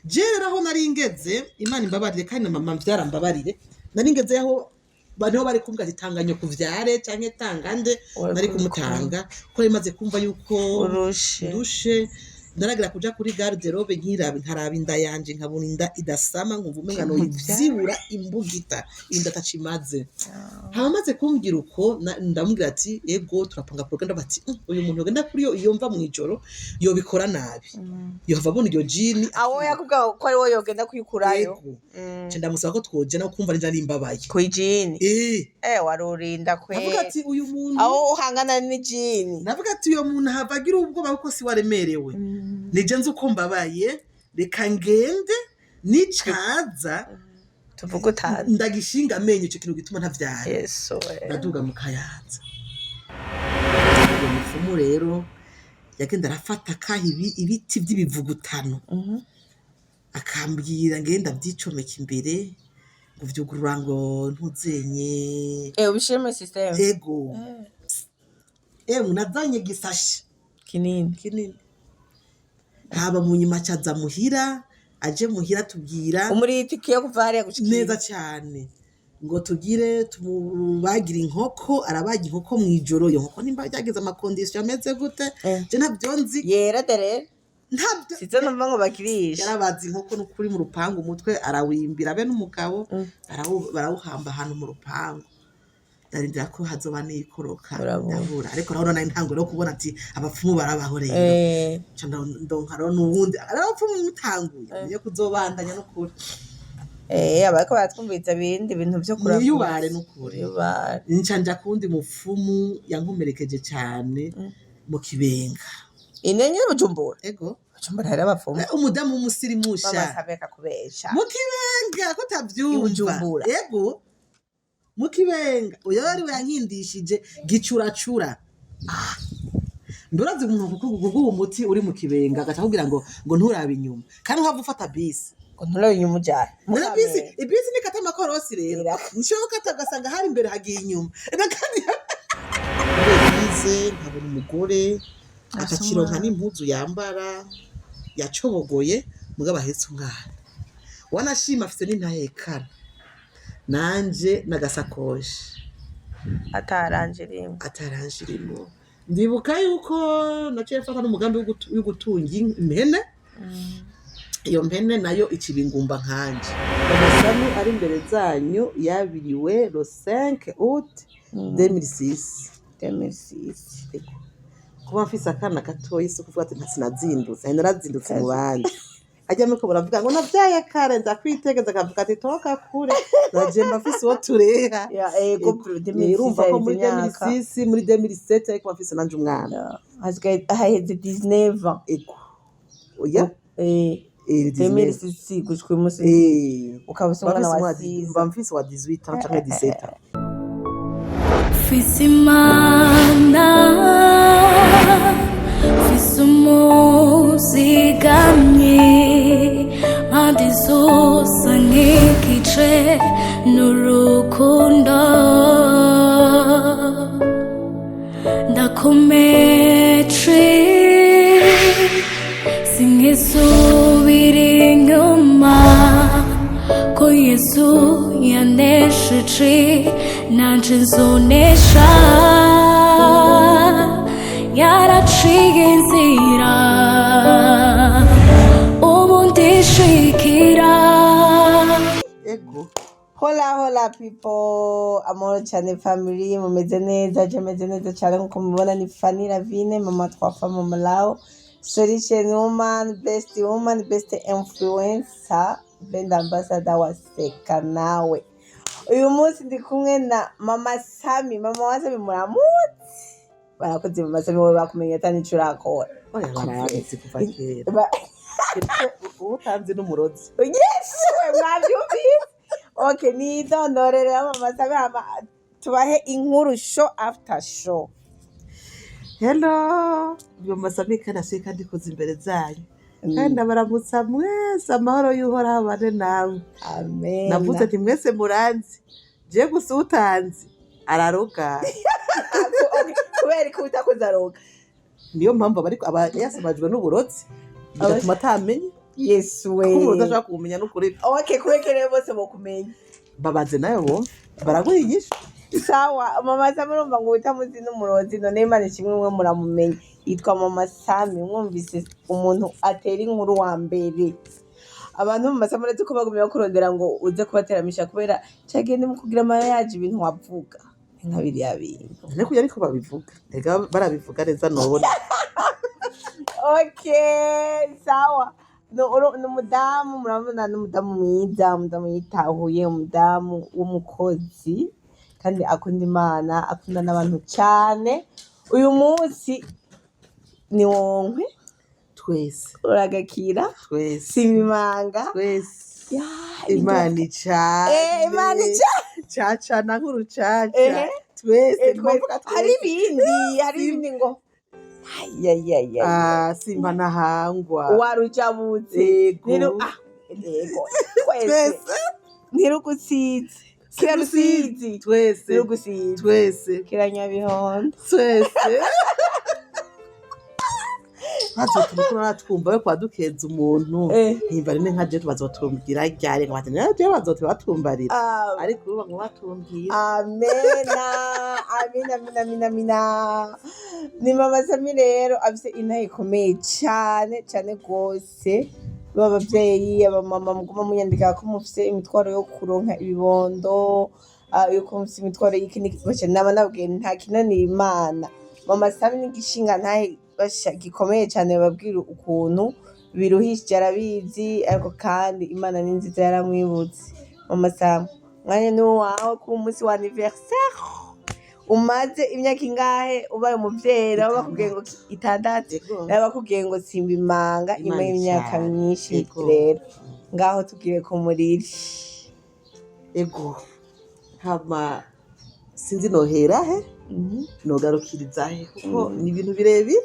je rero aho nari ngeze Imana imbabarire kandi na mama vyarambabarire nari ngeze aho bariho bari kumbwa ati tanganya kuvyare canke tangande nari kumutanga ko imaze kumva yuko urushe naragira kuja kuri garde-robe nkaraba inda yanje nkabona inda idasama nkumva umenga no ivyibura imbugita inda tacimaze hamaze kumbwira uko ndamubwira ati ego turapanga program bati uyu muntu yogenda kuri iyo mva mwijoro yobikora nabi yohava abona iyo jini aho yakubwa ko ari wo yogenda kuyikurayo ndamusaba ko twoje no kumva ninja nimbabaye ku jini warurinda kwe navuga ati uyu muntu aho uhangana ni jini navuga ati uyu muntu hava agira ubwoba kuko si waremerewe nije nzi uko mbabaye reka ngende nicaza tuvuga utazi ndagishinga amenyo icyo kintu gituma ntavyara yeso ndaduga mu Kayanza uwo mufumu rero yagenda arafata ibiti by'ibivugutano akambwira ngenda byicomeka imbere ngo vyugurura ngo ntuzenye ubishime system ego nazanye gisashi kinini haba mu nyuma caza muhira aje muhira tubwira umuri tikiye kuva hariya gushikira neza cyane ngo tugire tubagira inkoko arabaga inkoko mwijoro yo nkoko nimba byageze amakondisiyo ameze gute je ntavyonzi yera dere ntabyo size numva ngo bakirisha yarabazi inkoko n'ukuri mu rupangu umutwe arawimbira be n'umugabo barawuhamba ahantu mu rupangu darindira ko hazoba nikoroka ndabura ariko naho nari ntango no kubona ati abapfumu barabaho rero ndonka rero nubundi abapfumu mutanguye niyo kuzobandanya n'ukuri abariko baratwumviriza ibindi bintu vyo kuraba niyubare n'ukuri nca kundi mupfumu yankomerekeje cyane mu Kibenga inenye Bujumbura ego Bujumbura hari abapfumu umudamu w'umusirimusha babasabeka kubesha mu Kibenga ko tavyumva ego mu Kibenga uyo ari we yankindishije gicuracura ndurazi umuntu kuko umuti uri mu Kibenga agaca kugira ngo nturabe inyuma kandi uhava ufata bisi ngo nturabe inyuma ujana muri bisi ni kata makorosi rero nshoka tagasanga hari imbere hagiye inyuma kandi bize nkabona umugore akakironka n'impuzu yambara yacobogoye mugabo ahetse umwana wanashima afite n'intahekana nanje nagasakoshi ataranje rimwe ndibuka yuko naciye mfata n'umugambi wo gutunga impene iyo mpene nayo ikibingumba nkanje amasami ari imbere zanyu yabiriwe le 5 août 2006 kuba mfise akana gatoyi so kuvuga ati ntasinazindutse narazindutse mu bandi ajya nuko baravuga ngo navyaye kare nza kwitegeza akavuga ati toka kure naje mafise wo turera urumva ko muri 2006 muri 2007 ariko mafise nanje umwana haheze 19 ego oya 2006 gushika umunsi ukaba umwana wa 6 mba mfise wa 18 ans canke 17 ans Fisimana Fisimuzigamye Adizosa nkikice n'urukundo Ndakometre Singisubira inyuma Ko Yesu yanesheje nanje nzonesha yaraciye inzira ubu ndishikira ego hola people amahoro cyane family mumeze neza meze neza cyane nkuko mubona ni Fanny Ravine mama twafa mama lao solution woman best influencer brand ambassador wa Seka Nawe. Uyu munsi ndi kumwe na mama Sami muramutse barakoze mama Sami wowe bakumenya atani curakora barazi kuva kera utanzi n'umurozi yes mwabyumvise okay ni dondorere mama Sami tubahe inkuru show after show. Hello mama Sami kana Seka ndikoze imbere zanyu kandi abaramutsa mwese amahoro y'uhoraho abane nawe amen. navuze ati mwese muranzi je gusa utanzi araroga kubera ko utakoze aroga niyo mpamvu aba yasamajwe n'uburozi bigatuma atamenye yesu we kuko umuntu udashobora kumenya n'ukuri okay kubekereye bose bokumenya babaze nawe bo baragwigisha sawa mama Sami urumva ngo utamuzi n'umurozi none Imana kimwe mwe muramumenya yitwa mama Sami mwumvise umuntu atera inkuru wa mbere abantu mu Sami uretse ko bagumye bakurondera ngo uze kubateramisha kubera cyagende mu kugira mariage ibintu wavuga nka biriya bintu ariko yariko babivuga ega barabivuga neza nobona okay sawa n'umudamu murabona n'umudamu mwiza umudamu yitahuye umudamu w'umukozi kandi akunda Imana akunda n'abantu cyane uyu munsi ni wonkwe twese uragakira twese simimanga twese Imana icane Imana icane cacana nk'urucaca twese hari ibindi ngo simba nahangwa warujabutse yego twese ntirugusize kirarusizi twese ntirugusize twese kiranyabihondo twese bazotuma twumva ko dukeza umuntu himba rimwe nka je tubazotumbira ryari ngo batene je bazotubatumbarira ariko uba ngo batumbira amena amina ni mama Sami rero afise intahe ikomeye cyane cyane gose babavyeyi abamama muguma munyandika ko mufise imitwaro yo kuronka ibibondo yuko mufise imitwaro y'ikindi bace naba nabwiye nta kinanira Imana mama Sami n'igishinga ntahe gikomeye cyane babwira ukuntu biruhishije arabizi ariko kandi Imana ni nziza yaramwibutse mama Sami mwanya ni wawe ku munsi wa anniversaire umaze imyaka ingahe ubaye umuvyeyi nabo bakubwiye ngo 6 nabo bakubwiye ngo simba imanga nyuma y'imyaka myinshi rero ngaho tugire ku muriri ego hama sinzi nohera he nogarukiriza he kuko ni ibintu birebire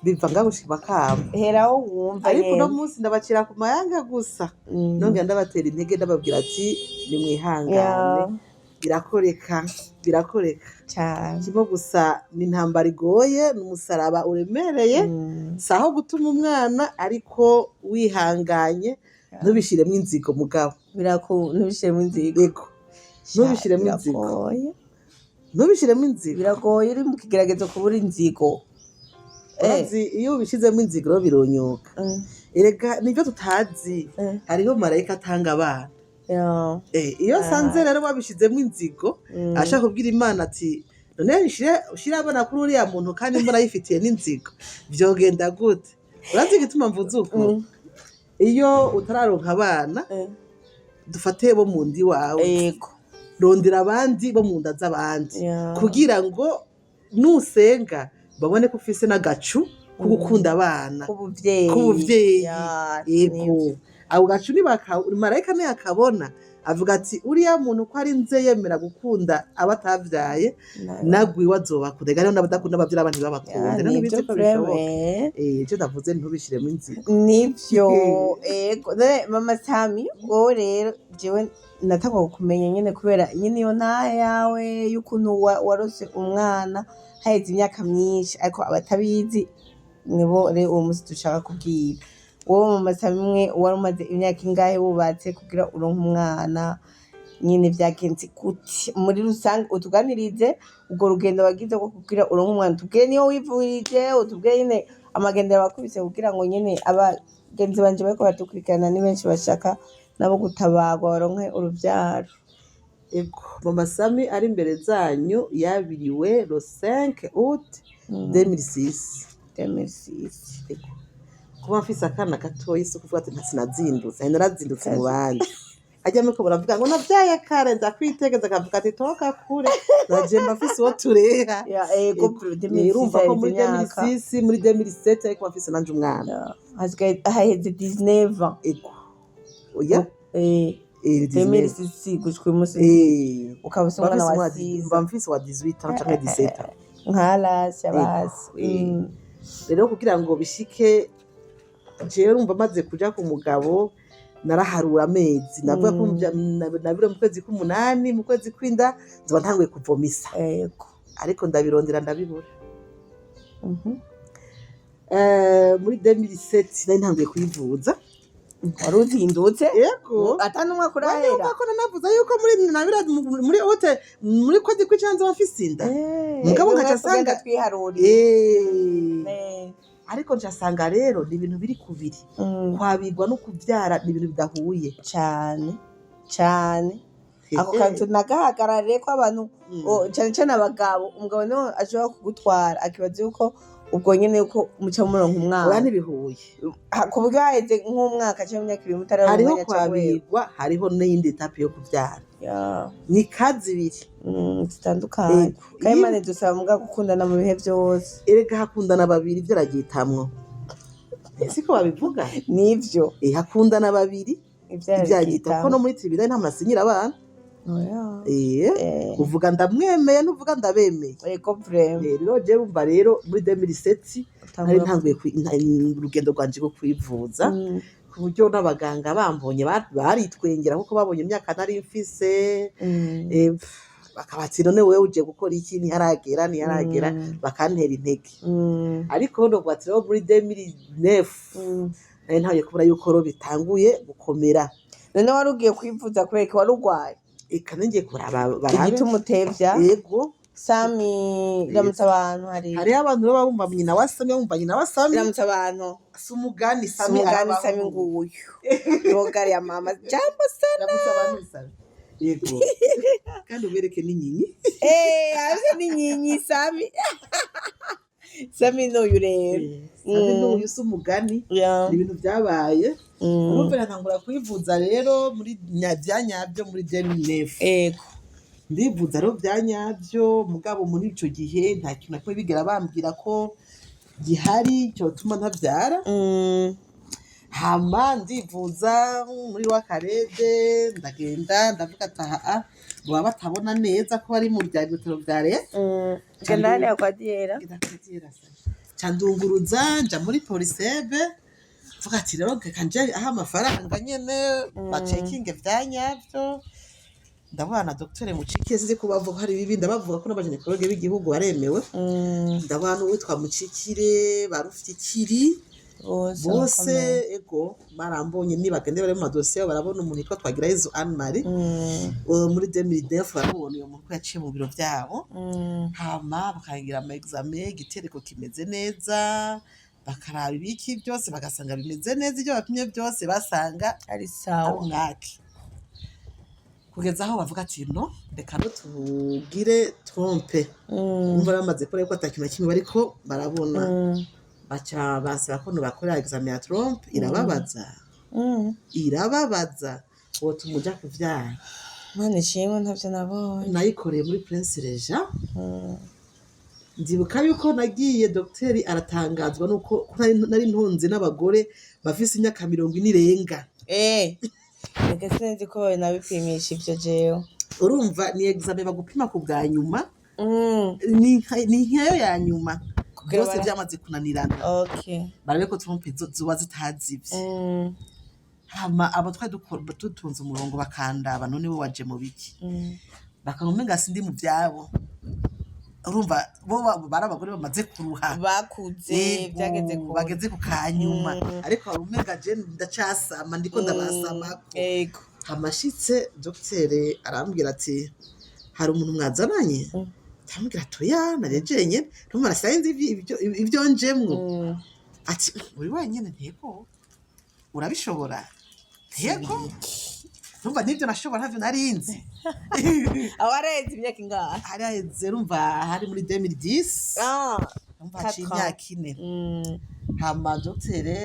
biva ngagushima kamba heraho wumva ariko no munsi ndabacira ku mayanga gusa nongera ndabatera intege ndababwira ati nimwihangane birakoreka cyane kibo gusa ni intambara igoye n'umusaraba uremereye saho gutuma umwana ariko wihanganye ntubishiremo inzigo mugabo ntubishiremo inzigo ntubishiremo inzigo biragoye uri mu kigeragezo kubura inzigo iyo ubishizemo inzigo rero bironyuka erega nibyo tutazi hariho marayika atanga abana iyo sanze rero wabishizemo inzigo ashaka kubwira Imana ati none ushire abana kuri uriya muntu kandi mbona yifitiye n'inzigo vyogenda gute urazi igituma mvuze uko iyo utararonka abana dufate bo mu ndi wawe yego rondera abandi bo mu nda z'abandi kugira ngo nusenga babone ko ufise n'agacu ko gukunda abana k'ubuvyeyi yego abo gacu ni marayika niyo akabona avuga ati uriya muntu ko ari nze yemera gukunda abatavyaye nagwiwe azobakunda rero n'abadakunda abavyara abandi babakunda rero bize ko bishoboka je ndavuze ntubishiremo inzigo nivyo ego mama Sami wowe rero jewe nataka kumenya nyene kubera nyene iyo ntahe yawe y'ukuntu warose umwana haheze imyaka myinshi ariko abatabizi nibo rero uwo musi dushaka kubwira wowe mama Sami mwe wari umaze imyaka ingahe wubatse kugira uronke umwana nyine vyagenze gute muri rusange utuganirize ubwo rugendo wagize ko kugira uronke umwana tubwiye niyo wivurije utubwiye nyine amagendera bakubise kugira ngo nyine abagenzi banje bariko batukurikirana ni benshi bashaka nabo gutabagwa baronke uruvyaro ego mama Sami ari imbere zanyu yabiriwe le 5 août 2006 ego kuba mfise akana gatoyi so kuvuga ati ntasinazindutse narazindutse mu bandi ajya muko baravuga ngo navyaye kare ndakwitegeza akavuga ati toka kure naje mafise uwo tureha ego urumva ko muri 2006 muri 2007 ariko mafise nanje umwana haheze 19 ego oya 2006 gushika umunsi ukaba usa umwana wa 6 mba mfise wa 18 canke 17 nkalasya basi rero kugira ngo bishike jewe urumva maze kuja ku mugabo naraharura amezi navuga ko nabiro mu kwezi k'umunani mu kwezi kw'inda nzoba ntanguye kuvomisa yego ariko ndabirondera ndabibura muri 2007 nari ntanguye kuyivuza wari uzindutse yego ata n'umwaka urahera urahera ko navuze yuko muri hote muri kodi kwicanze bafise inda mugabo ngacasanga twiharuriye ariko ncasanga rero ni ibintu biri kubiri kwabirwa no kuvyara ni ibintu bidahuye cane ako kantu nagahagarariye ko abantu cane abagabo umugabo niwe ashobora kugutwara akibaza yuko ubwo nyene yuko muca muronka umwana oya ntibihuye ku buryo haheze nk'umwaka cyangwa imyaka ibiri mutari hariho kwabirwa hariho n'iyindi etape yo kuvyara ni kazi ibiri zitandukanye kandi Imana idusaba muga gukundana mu bihe byose erega hakundana babiri ivyo aragitamwo siko babivuga nivyo hakundana babiri ivyagita ko no muri tribunal nta masinyira abana uvuga ndamwemeye ntuvuga ndabemeye ego vraiment rero je bumva rero muri 2007 nari ntanguye urugendo rwanje rwo kwivuza ku buryo n'abaganga bambonye baritwengera kuko babonye imyaka nari mfise bakabati none wewe uje gukora iki ntiharagera bakantera intege ariko no rwatiro muri 2009 nari ntaye kubura yuko ro bitanguye gukomera none wari ugiye kwivuza kubera ko wari urwaye eka ngiye kuraba barabe igituma utevya yego Sami ramutsa abantu hari abantu baba bumva nyina wa Sami bumva nyina wa Sami ramutsa abantu sumugani Sami nguyu yogari ya mama jambo sana ramutsa abantu Sami yego kandi ubereke n'inkinyi aje n'inkinyi Sami Sami n'uyu rero Sami n'uyu sumugani ibintu byabaye urumva ntangura kwivuza rero muri nyabyo muri 2009 yego ndivuza rero byanyabyo mugabo muri ico gihe nta kintu nakwe bigera bambwira ko gihari cyo tuma ntavyara hama ndivuza muri wakarede ndagenda ndavuga taha ngo batabona neza ko ari mu bya bitaro bya leta gandane yakwadiera candunguruza nja muri polisebe vuga ati rero kanje aha amafaranga nyene bacekinge vyanyavyo ndabana Dr. Mucike sizi ko bavuga hari bibi ndabavuga ko n'abajenekologe b'igihugu baremewe ndabana uwitwa Mucikire barufyikiri bose ego barambonye nibagende bari mu madosiye barabona umuntu yitwa Twagirayezu Anne Marie muri 2009 barabona uyo muntu yaciye mu biro vyabo hama bakagira ama examen igitereko kimeze neza bakaraba ibiki byose bagasanga bimeze neza ibyo bapimye byose basanga ari sawa umwaki kugeza aho bavuga ati no reka no tugire trompe umva bamaze kure ko atakintu kimwe bariko barabona baca basaba ko bakora examen ya trompe irababaza uwo tumuja kuvyara mane shimwe ntavyo nabonye nayikoreye muri Prince Regent ndibuka yuko nagiye dogiteri aratangazwa nuko nari ntonze n'abagore bafise imyaka 40 irenga reka sinzi ko nabipimisha ivyo jewe urumva ni examen bagupima ku bwa nyuma ni nkayo ya nyuma byose byamaze kunanirana barabe ko trompe zuba zitazivye hama abo twari dutunze umurongo bakandaba none we waje mu biki bakamumenga sindi mu vyabo urumva bo barabagore bamaze kuruha bakuze byageze ko bageze ku kanyuma ariko umenga je ndacasama ndiko ndabasama yego hamashitse dogiteri arambwira ati hari umuntu mwazananye tambwira toya narejenye ntumara sayenze ibyo njemwo ati uri wenyene nteko urabishobora nteko numva nibyo nashobora ntavyo narinzi awareze imyaka ingahe haraheze rumva hari muri 2010 numva haciye imyaka 4 hama dogiteri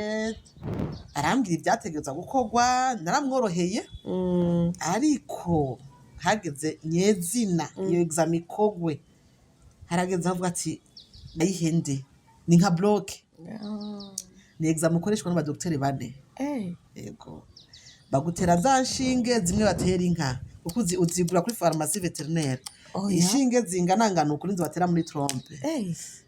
arambwira ibyategerezwa gukorwa naramworoheye ariko hageze nyezina iyo examen ikogwe harageze avuga ati ayihende ni nka block ni examen ukoreshwa n'abadogiteri bane yego bagutera za nshinge zimwe batera inka kuko uzigura kuri pharmacie vétérinaire inshinge zinganangana ukuri nzi batera muri trompe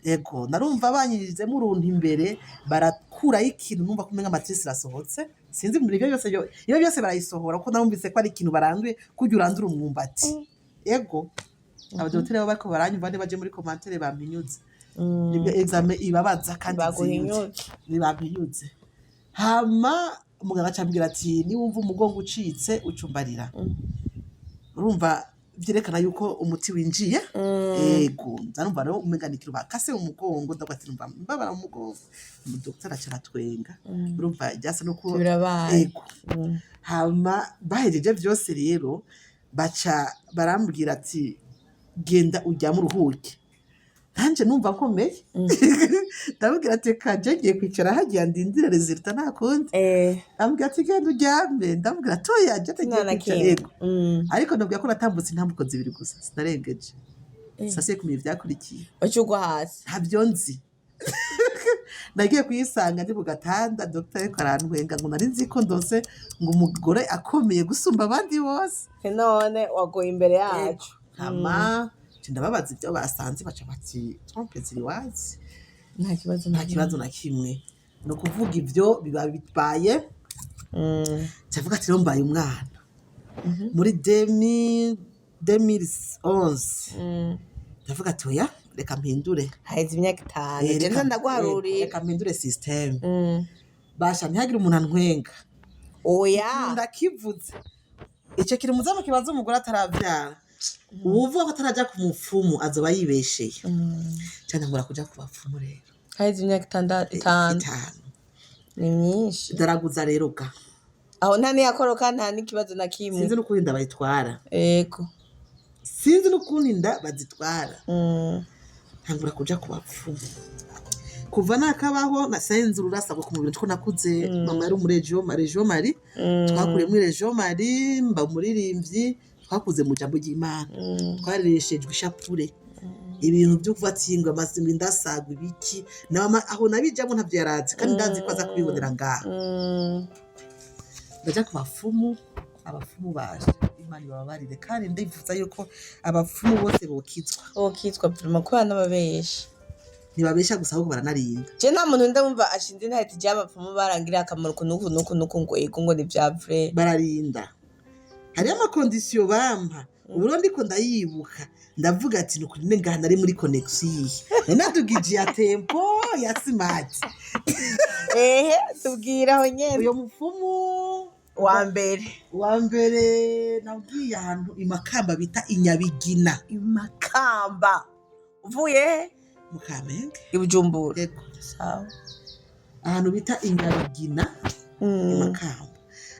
yego narumva banyirizemo uruntu imbere barakuraho ikintu numva kumenga amatrice rasohotse sinzi muri ibyo byose barayisohora kuko narumvise ko ari ikintu baranduye kujya urandura umwumbati yego abadogiteri babo bariko baranyumva ne baje muri commentaire bampinyuze nibyo examen ibabaza kandi baguhinyuze bampinyuze hama umuganga acambwira ati niba wumva umugongo ucitse ucumbarira urumva vyerekana yuko umuti winjiye yego nzarumva rero umenganikiro bakase mu mugongo ndavuga ati numva mbabara mu mugongo umudokiteri acaratwenga urumva ryasa no ko yego hama bahejeje vyose rero baca barambwira ati genda ujya mu ruhuke nanje numva nkomeye ndabwira ati kaje ngiye kwicara hagiye ndindire resultat nakundi ambwira ati genda uryame ndabwira toya aje tagiye kwicara ariko ndabwira ko natambutse intambuko zibiri gusa sinarengeje sase kumye vyakurikiye bacugwa hasi ntabyo nzi nagiye kuyisanga ndi mu gatanda docteur ariko arantwenga ngo nari nzi ko ndose ngo umugore akomeye gusumba abandi bose none wagoye imbere yacu hama ndababaza ibyo basanze baca bati trompe ziri wazi nta kibazo na kimwe no kuvuga ibyo biba bitbaye cyavuga ati mbaye umwana muri 2011 ndavuga ati oya reka mpindure haize imyaka 5 genda ndaguharuriye reka mpindure system basha ntihagire umuntu antwenga oya ndakivuze icyo kiri muzama kibazo umugore ataravyara uvuga ko ataraja ku mupfumu azoba yibesheye cyane ngura kuja ku bapfumu rero haize imyaka 5 ni myinshi daraguza rero ga aho nta niyakoroka nta n'ikibazo na kimwe sinzi n'ukundi ndabayitwara yego sinzi n'ukundi ndabazitwara ntangura kuja ku bapfumu kuva nakabaho nasenze ururasabwo ku mubiri two nakuze mama yari umuregio mari twakuriye muri regio mari mba umuririmbyi twakuze mu jambo ry'Imana twareshejwe ishapure ibintu byo kuvatsingwa amazingo indasagwa ibiki na aho nabijamo ntavyo yarazi kandi ndazi ko aza kubibonera ngaha ndaja ku bapfumu abapfumu baje Imana ibabarire kandi ndifuza yuko abapfumu bose bokizwa prima ko n'ababesha ntibabesha gusa ahubwo baranarinda je nta muntu ndumva ashinze ntahita ry'abapfumu barangira akamaro kunuku ngo yego ngo ni vya vrai bararinda hariyo amakondisiyo bampa ubu ndiko ndayibuka ndavuga ati nuko ngana ari muri connection natugije ya tempo ya smart tubwira aho nyene uyo mupfumu wa mbere nabwiye ahantu imakamba bita inyabigina imakamba uvuye mu Kamenge ibujumbura sawa ahantu bita inyabigina imakamba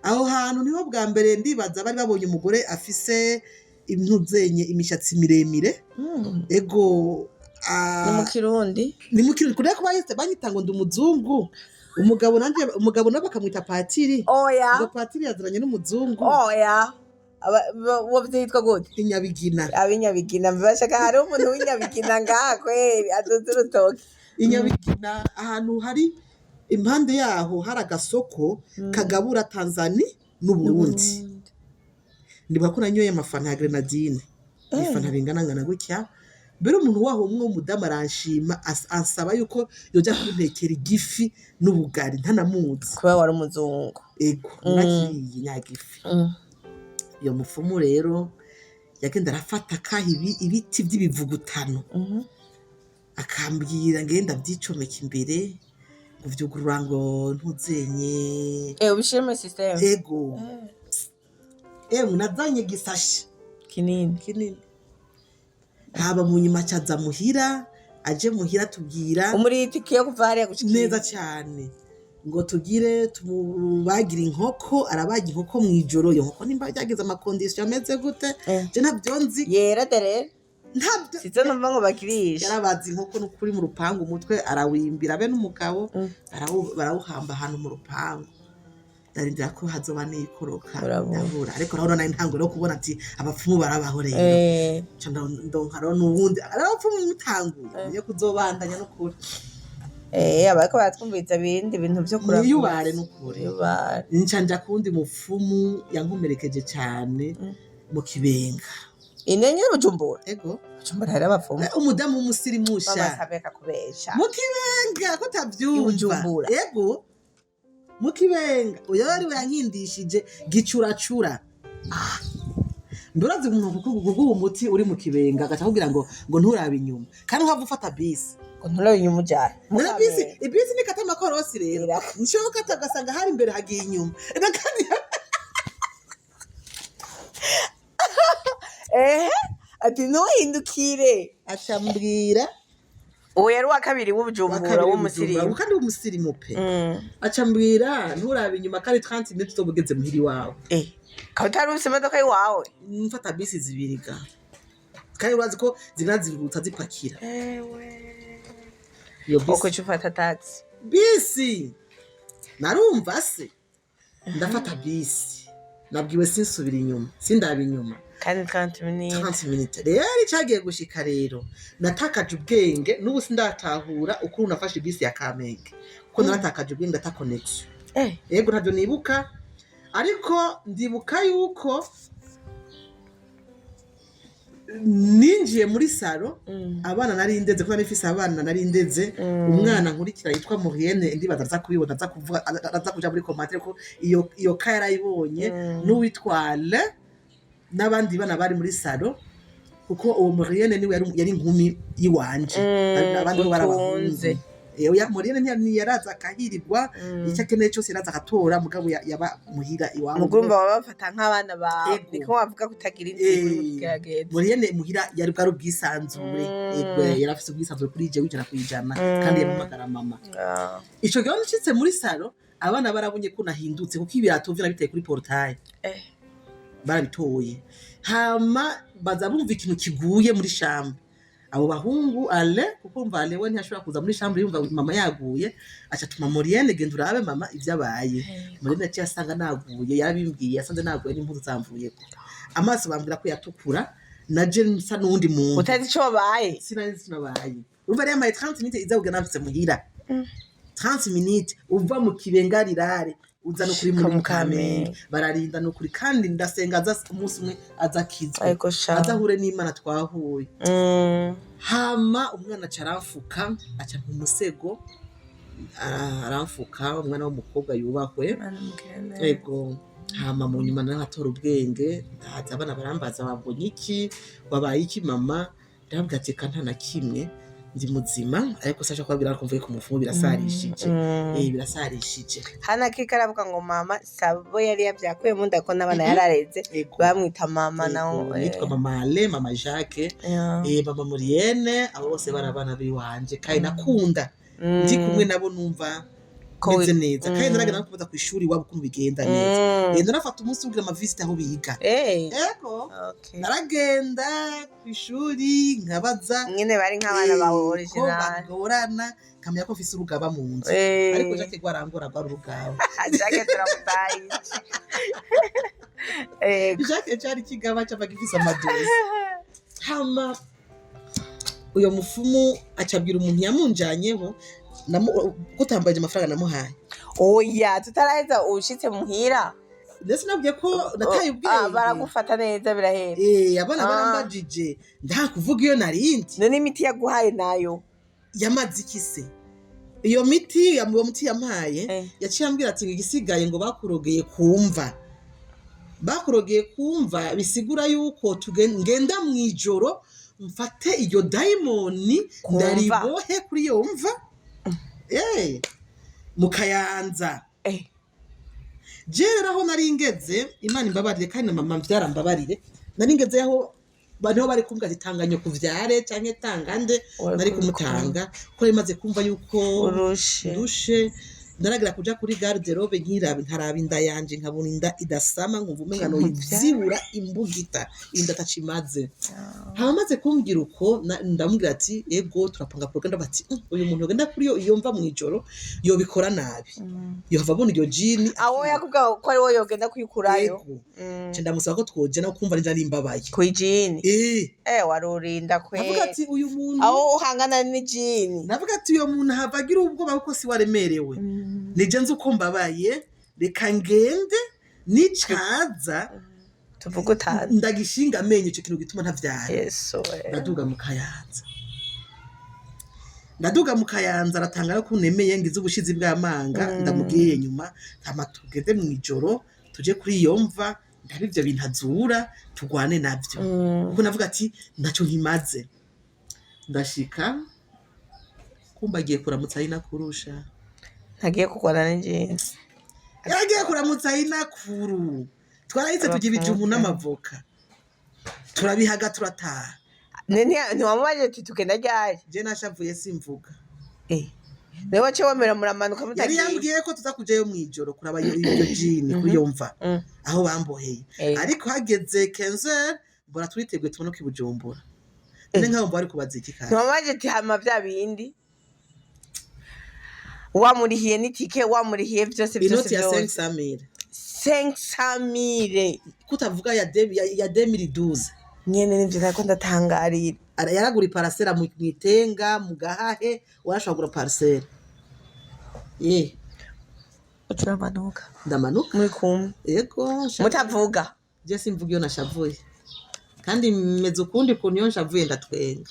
aho hantu niho bwa mbere ndibaza bari babonye umugore afise impuzenye imishatsi miremire ego ni mu Kirundi kureka ko bayise banyitango ndi umuzungu umugabo nabo bakamwita patiri oya ngo patiri yaziranye n'umuzungu oya wo byitwa gute inyabigina abinyabigina mbashaka hari umuntu w'inyabigina ngaha kweri aduze urutoki inyabigina ahantu hari impande yaho hari agasoko kagabura Tanzania n'Uburundi ndibuka ko nanyoye amafanta ya grenadine ifanta bingana gutya mbere umuntu waho umwe w'umudamu aranshima ansaba yuko yoja kuntekera igifi n'ubugari ntanamuzi kuba wari umuzungu ego nakiriye nyagifi iyo mupfumu rero yagenda arafata kahibi ibiti by'ibivugutano akambwira ngenda byicomeka imbere uvyugurura ngo ntuzenye ubishire mu system ego munazanye gisashi kinini haba mu nyuma caza muhira aje muhira tubwira umuriti kiyo kuva hariya gushikira neza cyane ngo tugire tumubagira inkoko arabaga inkoko mwijoro yo nkoko nimba yageze amakondisiyo ameze gute je ntabyo nzi yera dere ntabyo sizo numva ngo bakirisha yarabazi inkoko n'ukuri mu rupangu umutwe arawimbira be n'umugabo barawuhamba ahantu mu rupangu darindira ko hazoba nikoroka ndabura ariko naho nari ntango no kubona ati abapfumu barabaho rero ndonka ro nubundi abapfumu mutanguye yo kuzobandanya no kuri abariko baratwumviriza ibindi bintu byo kuraba niyubare n'ukuri ncanja kundi mupfumu yankomerekeje cyane mu Kibenga inenye Bujumbura ego Bujumbura hari abapfumu umudamu w'umusirimusha babasabeka kubesha mu Kibenga ko tavyumva ego mu Kibenga uyo wari yankindishije gicuracura ndurazi umuntu kuko umuti uri mu Kibenga agaca kugira ngo nturabe inyuma kandi uhava ufata bisi ngo nturabe inyuma ujyane None bisi ni kata amakorosi rero nishoboka kata ugasanga hari imbere hagiye inyuma kandi ati ntuhindukire acambwira uwo yari uwa kabiri w'ubujumbura w'umusirimu kandi w'umusirimu pe acambwira nturabe inyuma kandi 30 minutes uzobugeze muhiri wawe kaba utari ufise imodoka y'iwawe mfata bisi zibiri ga kandi urazi ko zirutsa zipakira iyo uko ufata taxi bisi narumva se ndafata bisi nabwiwe sinsubira inyuma sindaba inyuma kandi 30 minutes rero cyagiye gushika rero natakaje ubwenge n'ubu sindatahura uko unafashe bisi ya Kamenge ko natakaje ubwenge ata connection yego ntabyo nibuka ariko ndibuka yuko ninjiye muri salo abana nari ndeze ko nifise abana nari ndeze umwana nkurikira yitwa Murienne ndibaza aza kubibona aza kuvuga aza kuja muri commentaire ko iyo kaya yarayibonye n'uwitwale n'abandi bana bari muri salo kuko uwo Murienne niwe yari inkumi yiwanje abandi barabahunze ya Murienne ntiyaraza akahirirwa icyo akeneye cyose yaraza akatora mugabo yaba muhira iwawe mugumba babafata nk'abana bawe niko wavuga kutagira inzego y'ubwigageze Murienne muhira yari bwari ubwisanzure yego yarafise ubwisanzure kuri je wijana kwijana kandi yamumagara mama ico gihe nicitse muri salo abana barabunye ko nahindutse kuko ibirato vyo nabiteye kuri portail barabitoye hama baza bumva ikintu kiguye muri chambre abo bahungu ale kuko mva ale we ntashobora kuza muri chambre yumva mama yaguye aca tuma Murienne genda urabe mama ivyabaye Murienne ati asanga naguye yarabimbwiye yasanze naguye n'impuzu zamvuye amaso bambwira ko yatukura naje nsa n'undi muntu utazi ico babaye sinzi nabaye urumva rero amaye 30 minutes izavuga nafise muhira 30 minutes uva mu kibengarirare uza no kuri muri Kamenge bararinda no kuri kandi ndasenga aza umunsi umwe azakizwe azahure n'Imana twahuye hama umwana caramfuka aca mu musego aramfuka umwana w'umukobwa yubahwe yego hama mu nyuma naratora ubwenge ndaza abana barambaza babonye iki wabaye iki mama ndabwira ati kanta na kimwe ndi muzima ariko sasha kwabira ko mvuye ku mufumu birasarishije birasarishije hana kikaravuga ngo mama sabo yari yavyakuye mu ndako n'abana yarareze bamwita mama nawo yitwa mama Ale mama Jacques mama Murienne abo bose barabana biwanje kandi nakunda ndi kumwe nabo numva meze neza kandi naraga nakubaza ku ishuri wabo ukuntu bigenda neza narafata umunsi ugira ama visite aho biga yego naragenda ku ishuri nkabaza nyene bari nk'abana bawe original bagorana kamya ko mfise urugaba mu nzu ariko Jacques gwarangora gwa urugaba Jacques turamutaye Jacques cyari kigaba cy'abagifisa amadozi hama uyo mufumu acabwira umuntu yamunjanyeho gutambaje amafaranga namuhaye oya tutaraheza ushitse muhira ndetse nabwiye ko nataye ubwenge baragufata neza birahera abana barambajije ndakuvuga iyo narindi none imiti yaguhaye nayo yamaze ikise iyo miti uwo muti yampaye yaciye ambwira ati igisigaye ngo bakurogeye kumva bisigura yuko ngenda mwijoro mfate iyo daimoni ndaribohe kuri iyo mva mukayanza jera aho nari ngeze Imana imbabarire kandi na mama vyarambabarire nari ngeze aho baniho bari kumbwa zitanganye kuvyare canke tangande nari kumutanga ko imaze kumva yuko urushe naragira kuja kuri garde-robe nkaraba inda yanje nkabona inda idasama nkumva umenga no ivyibura imbugita inda tacimaze hamaze kumbwira uko ndamubwira ati ego turapanga propaganda bati uyu muntu agenda kuri iyo mva mwijoro yo bikora nabi yo havabona iyo jini aho yakubwa ko ari wo yogenda kwikurayo ndamusaba ko twoje no kumva nje ari imbabaye ku jini warurinda kwe navuga ati uyu muntu aho uhangana ni jini navuga ati uyu muntu havagira ubwoba kuko si waremerewe nije nzi uko mbabaye reka ngende nicaza tuvuga utazi ndagishinga amenyo icyo kintu gituma ntavyara yeso ndaduga mu Kayanza aratangara ko nemeye ngize ubushizi bw'amanga ndamubwiye nyuma amatugeze mu ijoro tuje kuri iyo mva ndabivyo bintu azura tugwane navyo kuko navuga ati ntacyo nkimaze ndashika kumba agiye kuramutsa inakurusha ntagiye kugwana n'ingenzi yagiye kuramutsa inakuru twarahise tujya ibijumbu n'amavoka turabihaga turataha ntiwamubaje uti tugenda ryari je nashavuye simvuga niwe waciye wemera muramanuka yari mutagiye yambwiye ko tuza kujayo mw'ijoro kuraba iyo jini kuri iyo mva aho bamboheye ariko hageze 15h mbona turiteguye tubona ko ibujumbura none nkaho mbari kubaza iki kandi ntiwamubaje uti hama vya bindi wamurihiye n'itike wamurihiye byose inoti ya 500,000 kutavuga ya 2012 nyene nivyo nako ndatangarira yaragura iparasera mu Itenga mu Gahahe warashobora kugura parcelle uturamanuka ndamanuka muri kumwe yego mutavuga je simvuga iyo nashavuye kandi meze ukundi kuntu iyo nshavuye ndatwenga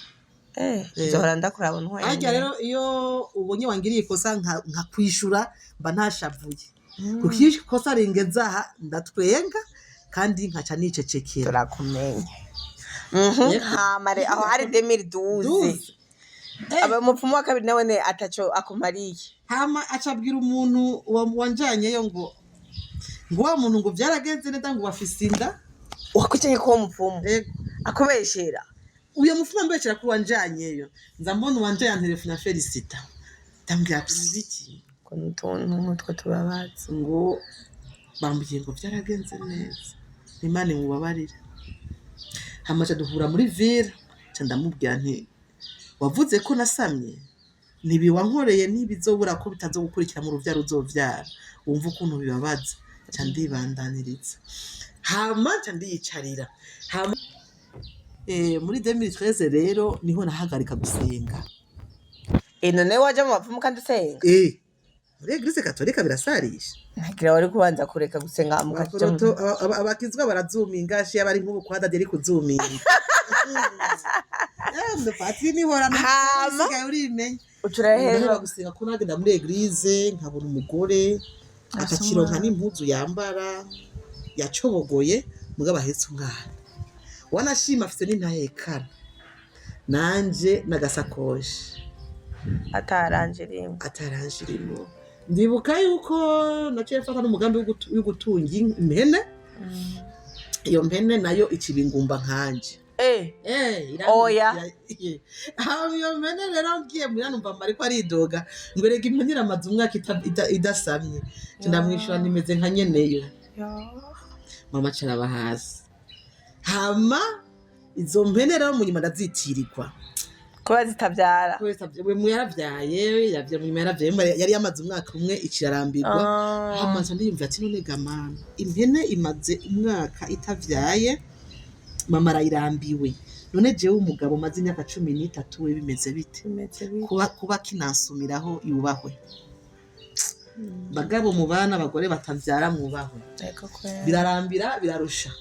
zohora ndakurabona ntwaye harya rero iyo ubonye wangiriye ikosa nka kwishura mba ntashavuye kuko iyo ikosa ringeza aha ndatwenga kandi nkaca nicecekera turakumenya hamare aho hari 2012 aba mupfumu wa kabiri nawe ne ataco akumariye hama acabwira umuntu wanjanyeyo ngo wa muntu ngo byaragenze neza ngo bafise inda wakucanye ko mupfumu akubeshera uyo mufuma mbekera kuri wanjanyeyo nza mbona wanje yantelefona Felicita ndambwira biki ko ntuntu twa tubabaza ngo bambwiye ngo byaragenze neza Imana mubabarire hamaje duhura muri ville ndamubwira nti wavuze ko nasamye nibi wankoreye ntibizobura ko bitazo gukurikira mu ruvyaro uzovyara wumva ukuntu bibabaza ndibandaniriza hama ndiyicarira hama muri 2013 rero niho nahagarika gusenga none waje mu bapfumu kandi usenga muri Eglise Katolika birasarisha ntagira wari kubanza kureka gusenga mukaje abakizwa barazuminga shi abari nk'ubu kwa daderi kuzuminga ndo patri ni hora nasigaye urimenye uturahera gusenga ko nagenda muri Eglise nkabona umugore akakironka n'impuzu yambara yacobogoye mugabo ahetse umwana wanashima afite n'intahekana nanje nagasakoshi ataranjirimo ndibuka yuko naciye mfata n'umugambi wo gutunga impene iyo mpene nayo ikibingumba nkanje oya iyo mpene rero ngiye muyanumva mariko aridoga ngo rega impene iramaze umwaka idasamye ndamwishura nimeze nka nyeneyo mama caraba hasi hama izo mpene rero mu nyuma ndazitirirwa kuba zitabyara we yaravyaye yari yamaze umwaka umwe ikirarambirwa hamaze ndiyumva ati none gamana impene imaze umwaka itavyaye mama arayirambiwe none jewe umugabo maze imyaka 13 we bimeze bite kuba kinansumiraho yubahwe bagabo mu bana abagore batavyara mwubahwe birarambira birarusha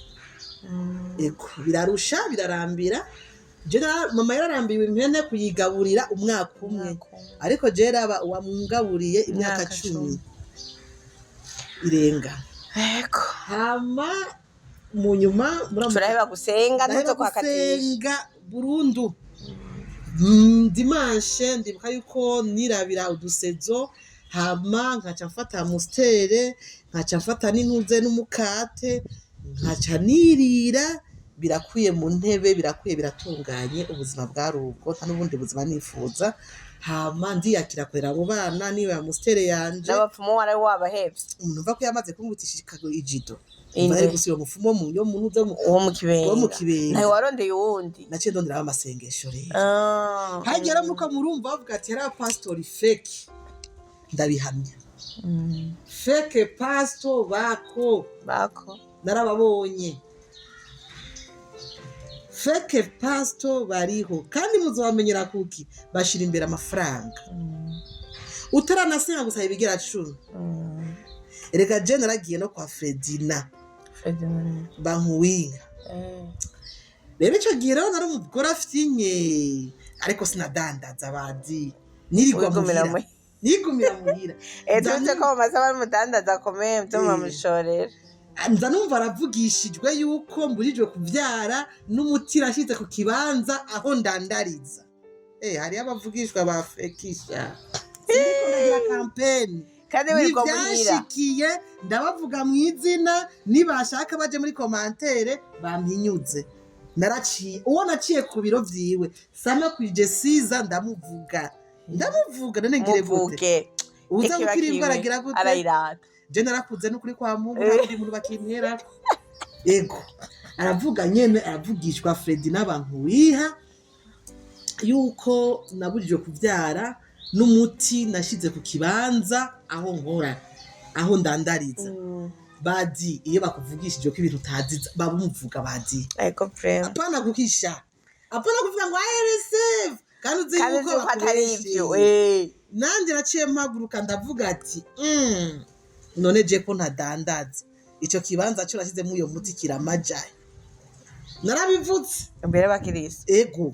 birarusha birarambira mama yararambiwe impene kuyigaburira umwaka umwe ariko je raba wamungaburiye imyaka 10 irenga hama mu nyuma turaheba gusenga ntuzo kwakatisha burundu dimanche ndibuka yuko nirabira udusezo hama nkaca mfata mustere nkaca mfata n'intuze n'umukate nkaca nirira birakwiye mu ntebe birakwiye biratunganye ubuzima bwarubwo nta n'ubundi buzima nifuza hama ndiyakira kwera abo bana niba ya mustere yanje n'abapfumu wari wabahevye umuntu mva ko yamaze kumubutishije ijido bari gusiba umufumo mu yo muntu uze wo mu kibenga nawe warondeye uwundi naciye ndondera amasengesho rero hagera muko murumva bavuga ati hari pastor fake ndabihamya fake pastor bako narababonye fake pastor bariho kandi muzobamenyera kuki bashira imbere amafaranga utaranasenga gusa ibigera 10 reka je naragiye no kwa Fredina bankuwinga rero ico gihe rero nari umugore afite ariko sinadandaza abadi nirigwa nigumira muhira tuze ko bamaze bamudandaza akomeye byo mumushorera nza numva aravugishijwe yuko mburijwe kuvyara n'umuti rashize ku kibanza aho ndandariza hariyo abavugishwa bafekisha siniko ndagira kampeni kandi wirirwa muhira nivyashikiye ndabavuga mu izina nibashaka baje muri komantere bampinyuze naraciye uwo naciye ku biro vyiwe sama kwije siza ndamuvuga none ngire gute uza gukirimba aragira gute arayirata je narakuze n'ukuri kwa Mungu n'abandi muntu bakimwera ego aravuga nyene aravugishwa Fredi n'abantu wiha yuko nabujije kuvyara n'umuti nashize ku kibanza aho nkora aho ndandariza badi iyo bakuvugishije ko ibintu utaziza babumuvuga badi ego frame apana kukisha apana kuvuga ngo I receive kandi uzi yuko atari ivyo nanje naciye mpaguruka ndavuga ati none je ko ntadandaza ico kibanza cyo nashyizemo uyo muti kiramajaye narabivutse mbere bakirisi ego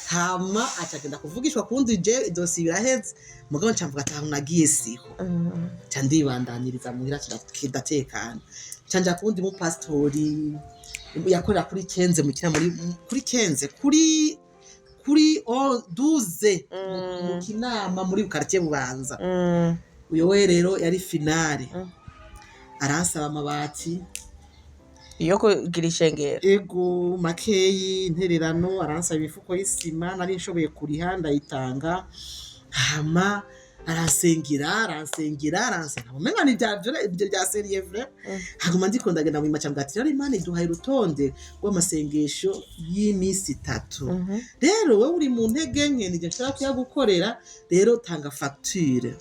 hama acagenda kuvugishwa kundi je dosi biraheze mugabo ncamvuga ati nagiye siho candibandaniriza muhira kidatekana canja kundi mu pastori yakorera kuri Kenze mukina muri kuri Kenze kuri 12 mu kinama muri quartier Bubanza uyo we rero yari finale aransaba amabati iyo kugira ishengero ego makeyi intererano aransaba imifuko y'isima nari nshoboye kuriha ndayitanga hama aransengera umenga ni bya serie vrai haguma ndiko ndagenda mu macambwa ati rero Imana iduhaye urutonde rw'amasengesho y'imisi 3 rero wewe uri mu ntege nke nije nshaka kuyagukorera rero tanga facture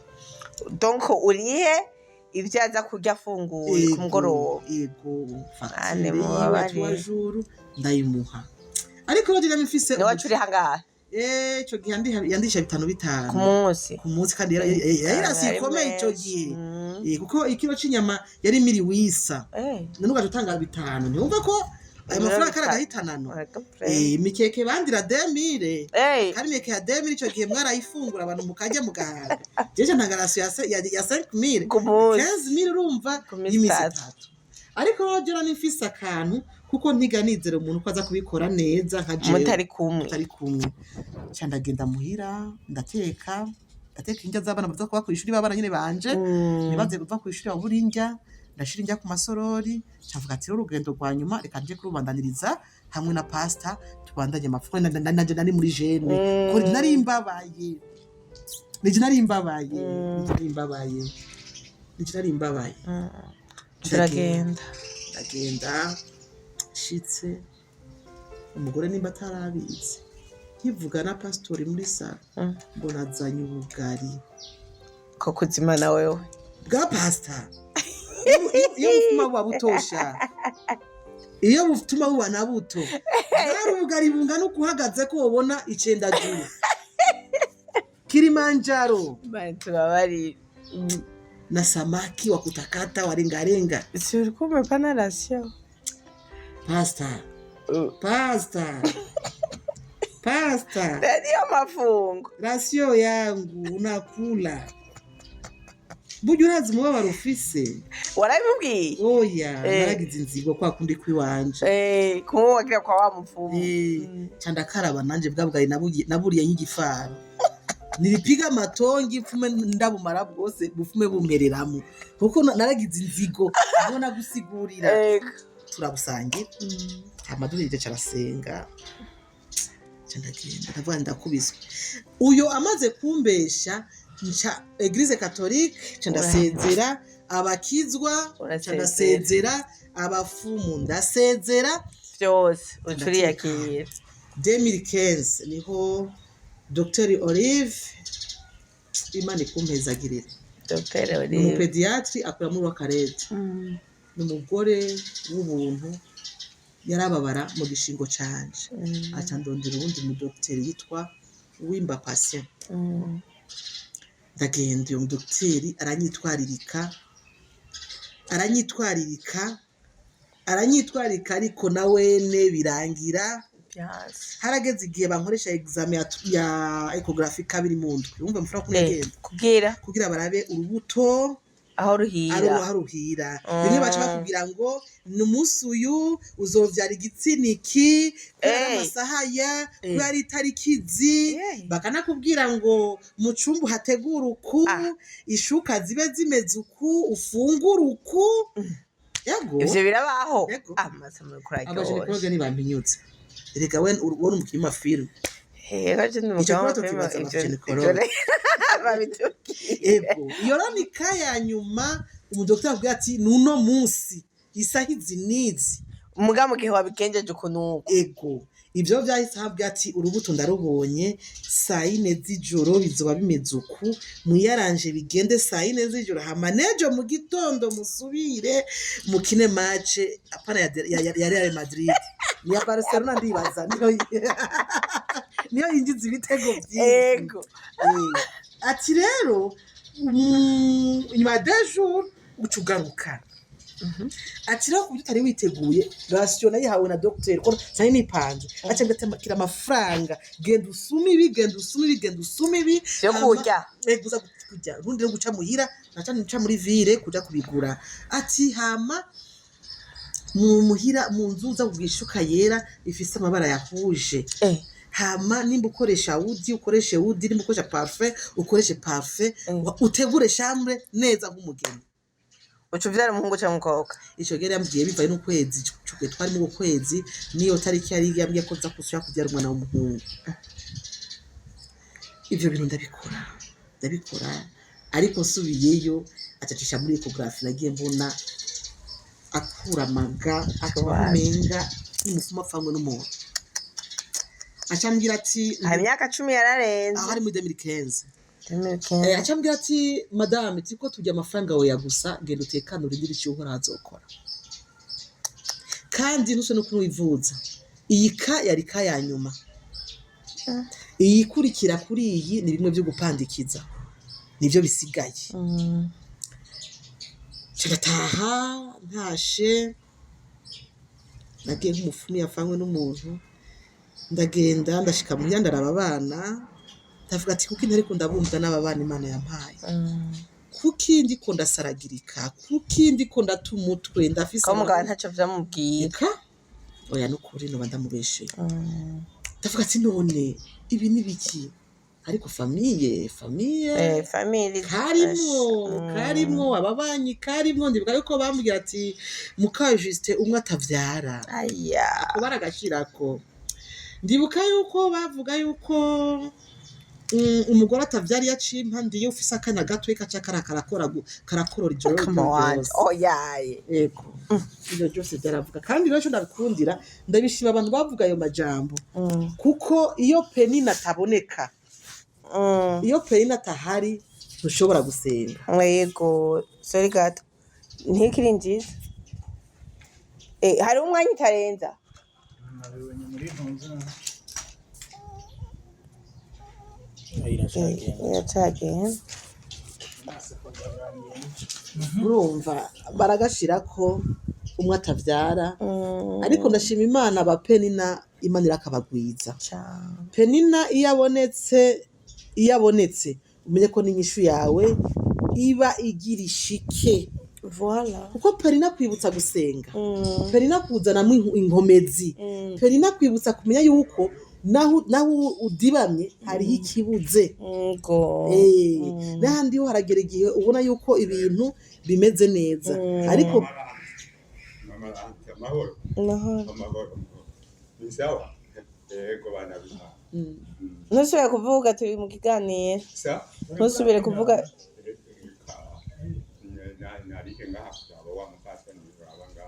donc urihe ibyaza kurya funguye ku mugoroba ego facture y'ijuru ndayimuha ariko rero ndamufise ni wacuri hangahe ico gihe yandisha 5 ku munsi kandi yarasikomeye ico gihe kuko ikiro c'inyama yari miri wisa none ugaje utanga 5 ntiwumva ko ayo mafaranga karagahitanano mikeke bandira 2000 kandi mikeke ya 2000 ico gihe mwarayifungura abantu mukajya mugahaga jeje ntagarasiyo ya 5000 15000 urumva y'imisi 3 ariko rogera nifise akantu kuko ntiganizera umuntu ko aza kubikora neza nka jewe mutari kumwe cyandagenda muhira ndateka indya z'abana bava kuba ku ishuri babana nyine banje nibaze kuva ku ishuri waburinjya ndashira indya ku masorori cyavuga ati urugendo rwa nyuma reka nje kurubandaniriza hamwe na pasta tubandanye amafuko nanje nari muri jene ko nari imbabaye ndagenda shitse umugore nimba atarabizi nkivuga na pastori muri sala mbona azanye ubugari ko kuzima na wewe bwa pasta iyo bufuma buba butosha iyo bufuma buba na buto bwari ubugari bungana ukuhagaze ko ubona icenda juru Kilimanjaro tubabari na samaki wa kutakata wa rengarenga si ulikuwa umepana rasio pasta ndio mafungo rasio yangu unakula burya urazi umubabaro ufise warabibwiye oya naragize inzigo kwa kundi kwiwanje kumubwira kwa wa mupfumu candakaraba nanje bwabwaye naburiye nk'igifaro nilipiga matongi mfume ndabumara bwose bufume bumereramo kuko naragize inzigo ubona gusigurira turabusangira amadurije carasenga candagenda ndavuga ndakubiswe uyo amaze kumbesha nca Eglise Catholique candasezera abakizwa candasezera abafumu ndasezera byose uturiye kire 2015 niho Dr. Olive Imana ikumpezagirira Dr. Olive umupediatri akora muri wakarete n'umugore w'ubuntu yarababara mu gishingo canje aca ndondera uwundi mu docteur yitwa Wimba Patient ndagenda uyo docteur aranyitwarika ariko na wene birangira harageze igihe bankoresha examen ya ecography kabiri mu ndwi wumva mfura kunegenda kugira barabe urubuto aho ruhira haruhira rimwe baca bakubwira ngo ni umunsi uyu uzovyara igitsina iki kubera amasaha ya kubera itariki izi bakanakubwira ngo mu cumba hategura uku ishuka zibe zimeze uku ufungura uku yego ivyo birabaho abajenekologe ntibampinyutse reka we uri umukinnyi w'amafilme iyo ronika ya nyuma umudokiteri avuga ati nuno munsi isaha izi n'izi muga mu gihe wabigenjeje ukuntu ego ibyo byahise ahabwa ati urubuto ndarubonye saa yine z'ijoro bizoba bimeze uku mwiyaranje bigende saa yine z'ijoro hama nejo mu gitondo musubire mukine mace apana ya Real Madrid ni ya Barcelona ndibaza niyo yinjiza ibitego byinshi ati rero nyuma d'ejour ucugarukana ati rero kubyo utari witeguye rasiyo nayihawe na dogiteri ko cyane nipanze aca ngatemakira amafaranga genda usuma ibi yo kurya guza kurya rundi no guca muhira naca nca muri ville kuja kubigura ati hama mu muhira mu nzu uza kugishuka yera ifise amabara yahuje hama nimba ukoresha wudi nimba ukoresha parfum ukoreshe parfum utegure chambre neza nk'umugeni ucuvyara umuhungu cyangwa umukobwa ico gere yambwiye bivaye n'ukwezi cukwe twari mu kwezi niyo tariki yari yambwiye ko nza kushaka kubyara umwana w'umuhungu ivyo bintu ndabikora ariko subiyeyo acacisha muri ecographe nagiye mbona akura amaga akamenga n'umufuma afangwe n'umuntu acambwira ati imyaka 10 yararenze aho ari muri 2015 acambwira ati madame tiko tujya amafaranga we yagusa genda utekana urindira icyo uhora azokora kandi nuse no kuwivuza iyi ka yari ka ya nyuma iyi kurikira kuri iyi ni bimwe byo gupandikiza nivyo bisigaye kirataha ntashe nagiye nk'umufumu yafanywe n'umuntu ndagenda ndashika mu yandi araba abana ndavuga ati kuki ntari ndabumva n'ababana Imana yampaye kuki ndiko ndasaragirika kuki ndiko ndatumutwe ndafise ko mugabo ntaco vyamubwira oya nukuri no bandamubeshe ndavuga ati none ibi ni biki ariko famille karimwo ababanyi karimwo ndibuka yuko bambwira ati muka Juste umwe atavyara ako baragashirako ndibuka yuko bavuga yuko umugore atavyari yaciye impande iyo ufise akana gato ikaca karakorora ijoro yaye yego ibyo byose byaravuga kandi rero ndabikundira ndabishima abantu bavuga ayo majambo kuko iyo Penina ataboneka iyo Penina atahari ntushobora gusenga yego sorry gato ntikiri nziza hari umwanya utarenza urumva baragashira ko umwe atavyara ariko ndashima Imana ba Penina Imana irakabagwiza Penina iyo abonetse umenye ko n'inyishu yawe iba igira ishike voilà kuko Penina kwibutsa gusenga Penina kuzanamo inkomezi Penina kwibutsa kumenya yuko naho udibamye hariho ikibuze n'ahandi ho haragera igihe ubona yuko ibintu bimeze neza ariko amahoro ni sawa yego bana bima ntusubire kuvuga turi mu kiganiro ntusubire kuvuga narike ngaha abo wa mufasa ni abanga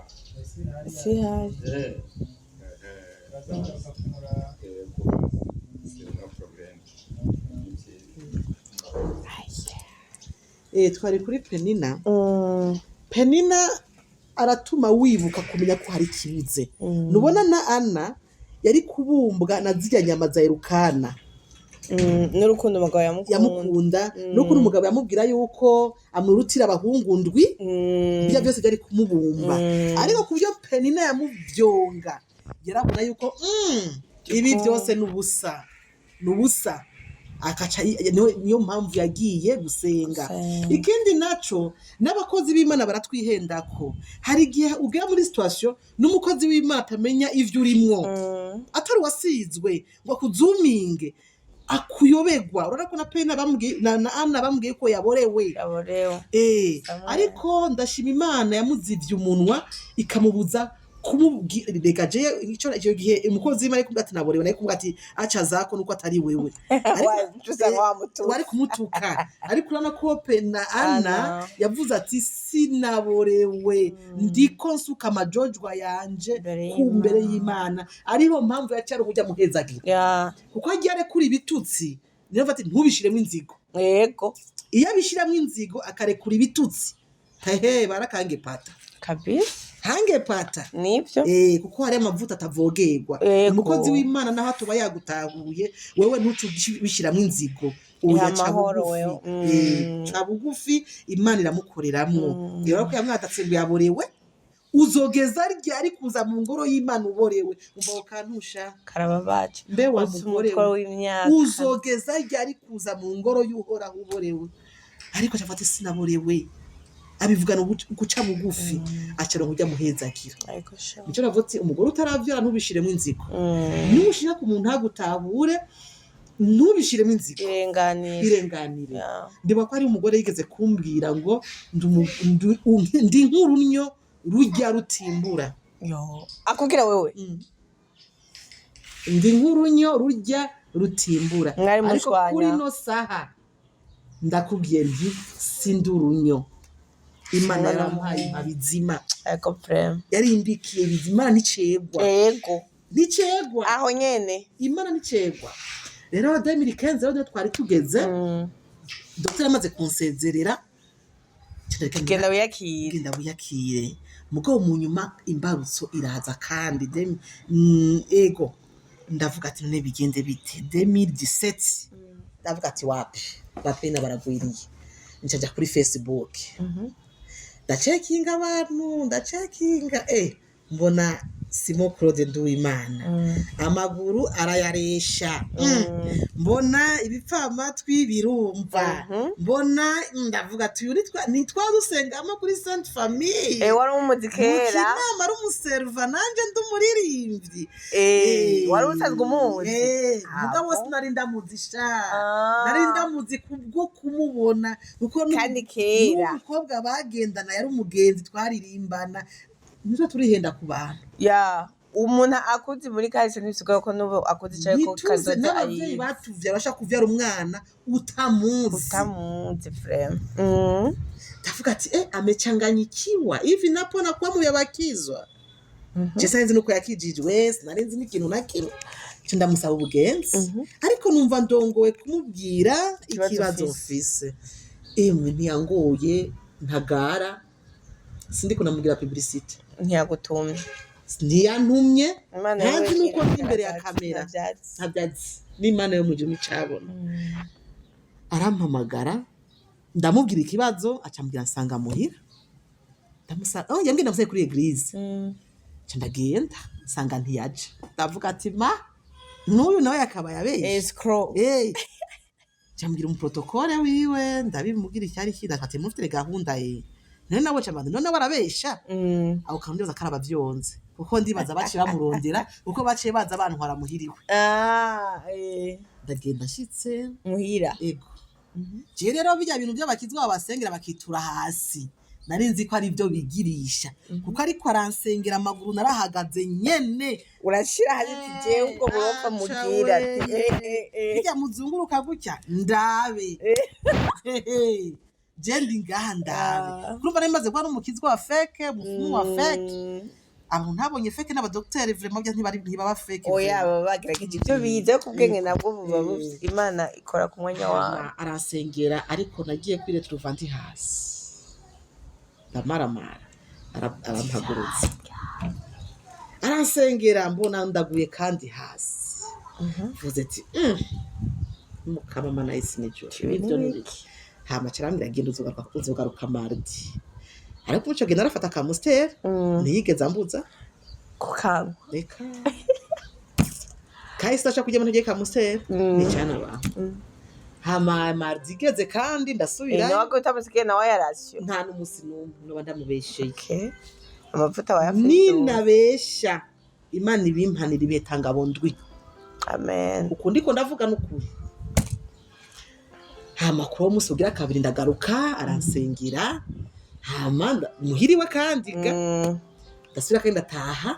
si hari twari kuri Penina Penina aratuma wibuka kumenya ko hari kibuze nubona na Anna yari kubumbwa na zirya nyama za Erukana n'urukundo umugabo yamukunda n'ukuntu umugabo yamubwira yuko amurutira abahungu ndwi bya byose byari kumubumba ariko kubyo Penina yamuvyonga yarabona yuko ibi byose nubusa akaca niyo mpamvu yagiye gusenga. Gusenga. Ikindi naco n'abakozi b'Imana baratwihendako, hari igihe ugera muri situation n'umukozi w'Imana atamenya ivyo urimwo, atari wasizwe ngo akuzuminge akuyobegwa. Urabona ko na Pena bambwiye na Anna bambwiye ko yaborewe. Ariko ndashima Imana yamuzivye umunwa ikamubuza kumubwira je icyo gihe umukozi w'Imana ariko ati naborewe, ariko ati aca zako nuko atari wewe wari kumutuka. Ariko urana ko Pena Anna yavuze ati sinaborewe, ndiko nsuka amajojwa yanje kumbere y'Imana. Ariho mpamvu yacyari kujya muhezagira kuko agiye arekura ibitutsi, niyo ati ntubishiremo inzigo. Yego, iyo abishiramo inzigo akarekura ibitutsi, hehe barakange pata kabisa, hange pata nivyo. Kuko hari amavuta atavogerwa. Umukozi w'Imana naho atuba yagutahuye, wewe ntucu bishiramo inzigo, ca bugufi Imana iramukoreramwo. Rero ko yamwatatse ngo yaborewe, uzogeza ryari kuza mu ngoro y'Imana uborewe? Umva ukantusha karababaje mbe wa mugore uzogeza ryari kuza mu ngoro y'Uhoraho uborewe? Ariko cyafate sinaborewe, abivugana guca bugufi, acero kujya muhezagira. Nico navuze umugore utaravyara ntubishiremo inzigo, nushira ku muntu hagutahure ntubishiremo inzigo, irenganire. Ndiba ko ari umugore yigeze kumbwira ngo ndi nk'urunyo rujya rutimbura. Akubwira wewe ndi nk'urunyo rujya rutimbura, ariko kuri no saha ndakubwiye nti sindurunyo. Imana yarampaye abizima, ariko prem yarimbikiye bizima nicegwa. Nicegwa aho nyene Imana nicegwa. Rero 2015 rero twari tugeze, Dr amaze kunsezerera, genda wiyakire. Mugabo mu nyuma imbarutso iraza kandi ego ndavuga ati none bigende bite 2017. Ndavuga ati wapi bapena baragwiriye, ncaja kuri Facebook ndacekinga abantu, mbona Simon Claude Nduwimana amaguru arayaresha, mbona ibipfamatwi birumva, mbona ndavuga ati nitwa dusengamo kuri Sainte Famille. Wari umuzikera Mukina ari umuserva nanje ndumuririmbyi. Wari usanzwe umuzi? Mugabo sinari ndamuzisha, nari ndamuzi kubwo kumubona kuko kandi kera umukobwa bagendana yari umugenzi twaririmbana. Nizo turihenda ku bantu. Umuntu akuzi muri kahise n'ibisigaye ko nubo akuzi cyaye ko kazoza n'abavyeyi batuvyara bashaka kuvyara umwana utamuzi frame. Tavuga ati amechanganyikiwa hivi napona kwa muyabakizwa. Je sanzi nuko yakijijwe, narenzi n'ikintu nakiro ndamusaba ubugenzi, ariko numva ndongowe kumubwira ikibazo mfise. Ntiyangoye ntagara, sindi kunamubwira publicity, ntiyagutumye, ntiyantumye, ntazi nuko imbere ya kamera ntabyatsi n'Imana yo mujye mucabona. Arampamagara ndamubwira ikibazo, acambwira nsanga muhira, ndamusaba yambwiye ndavuze kuri eglise, ndagenda nsanga ntiyaje. Ndavuga ati ma n'uyu nawe yakaba yabeshe escrow. Cyambwira mu protocole wiwe, ndabimubwira icyari kida ati mufite gahunda none nawe cyabandi none barabesha. Aho kandi baza karaba vyonze kuko ndibaza baciye bamurondera kuko baciye baza abantu haramuhiriwe. Ndagenda shitse muhira. Je rero bijya bintu by'abakizwa babasengera bakitura hasi, nari nzi ko ari byo bigirisha kuko ariko aransengera amaguru narahagaze nyene. Urashira hari tije ubwo burofa mugira bijya muzunguruka gutya ndabe jendi ngahandabe kurumva nemaze kwa n'umukizwa wa fake, mufumu wa fake. Abo ntabonye fake n'abadocteur vraiment bya ntibaba fake. Baba bagerageje ibyo bize kubwenge nabwo buba Imana ikora ku mwanya wa arasengera. Ariko nagiye kwire tuvanti hasi ndamaramara, arampagurutse arasengera, mbona ndaguye kandi hasi. Vuze ati mukama mana isi n'icyo ibyo n'iki. Hama cyarambira agenda uzogaruka mardi, ariko muco genda arafata ka Monster ntiyigeze ambuza kukanga reka kahise acha kujya mu ntege ka Monster ni cyane abantu hama mardi igeze kandi ndasubira nawe utamusigaye nawe yarasiyo nta n'umusi n'umwe noba ndamubesheye amavuta wayafite ninabesha imana ibimpanira ibetanga bondwi amen uku ndiko ndavuga n'ukuri hama kuba umunsi ugira kabiri ndagaruka aransengera hama muhiriwe kandi ndasubira kandi ndataha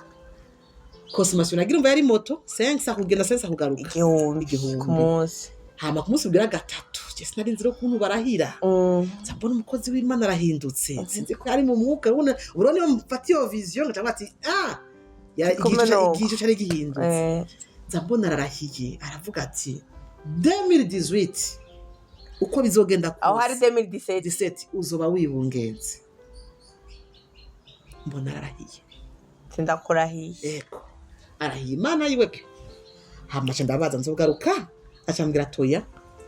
consommation nagira umva yari moto 5 kugenda 5 kugaruka igihumbi ku munsi hama ku munsi ugira gatatu je sinari nzira ukuntu barahira mbona umukozi w'Imana arahindutse sinzi ko ari mu mwuka urone mfati yo vision ngata ati igihe cyari gihindutse mbona ararahiye aravuga ati 2018 uko bizogenda kose aho hari 2017 uzoba wibungenze mbona ararahiye sindakurahiye yego arahiye Imana yiwe pe hama ndabaza nzogaruka acambwira toya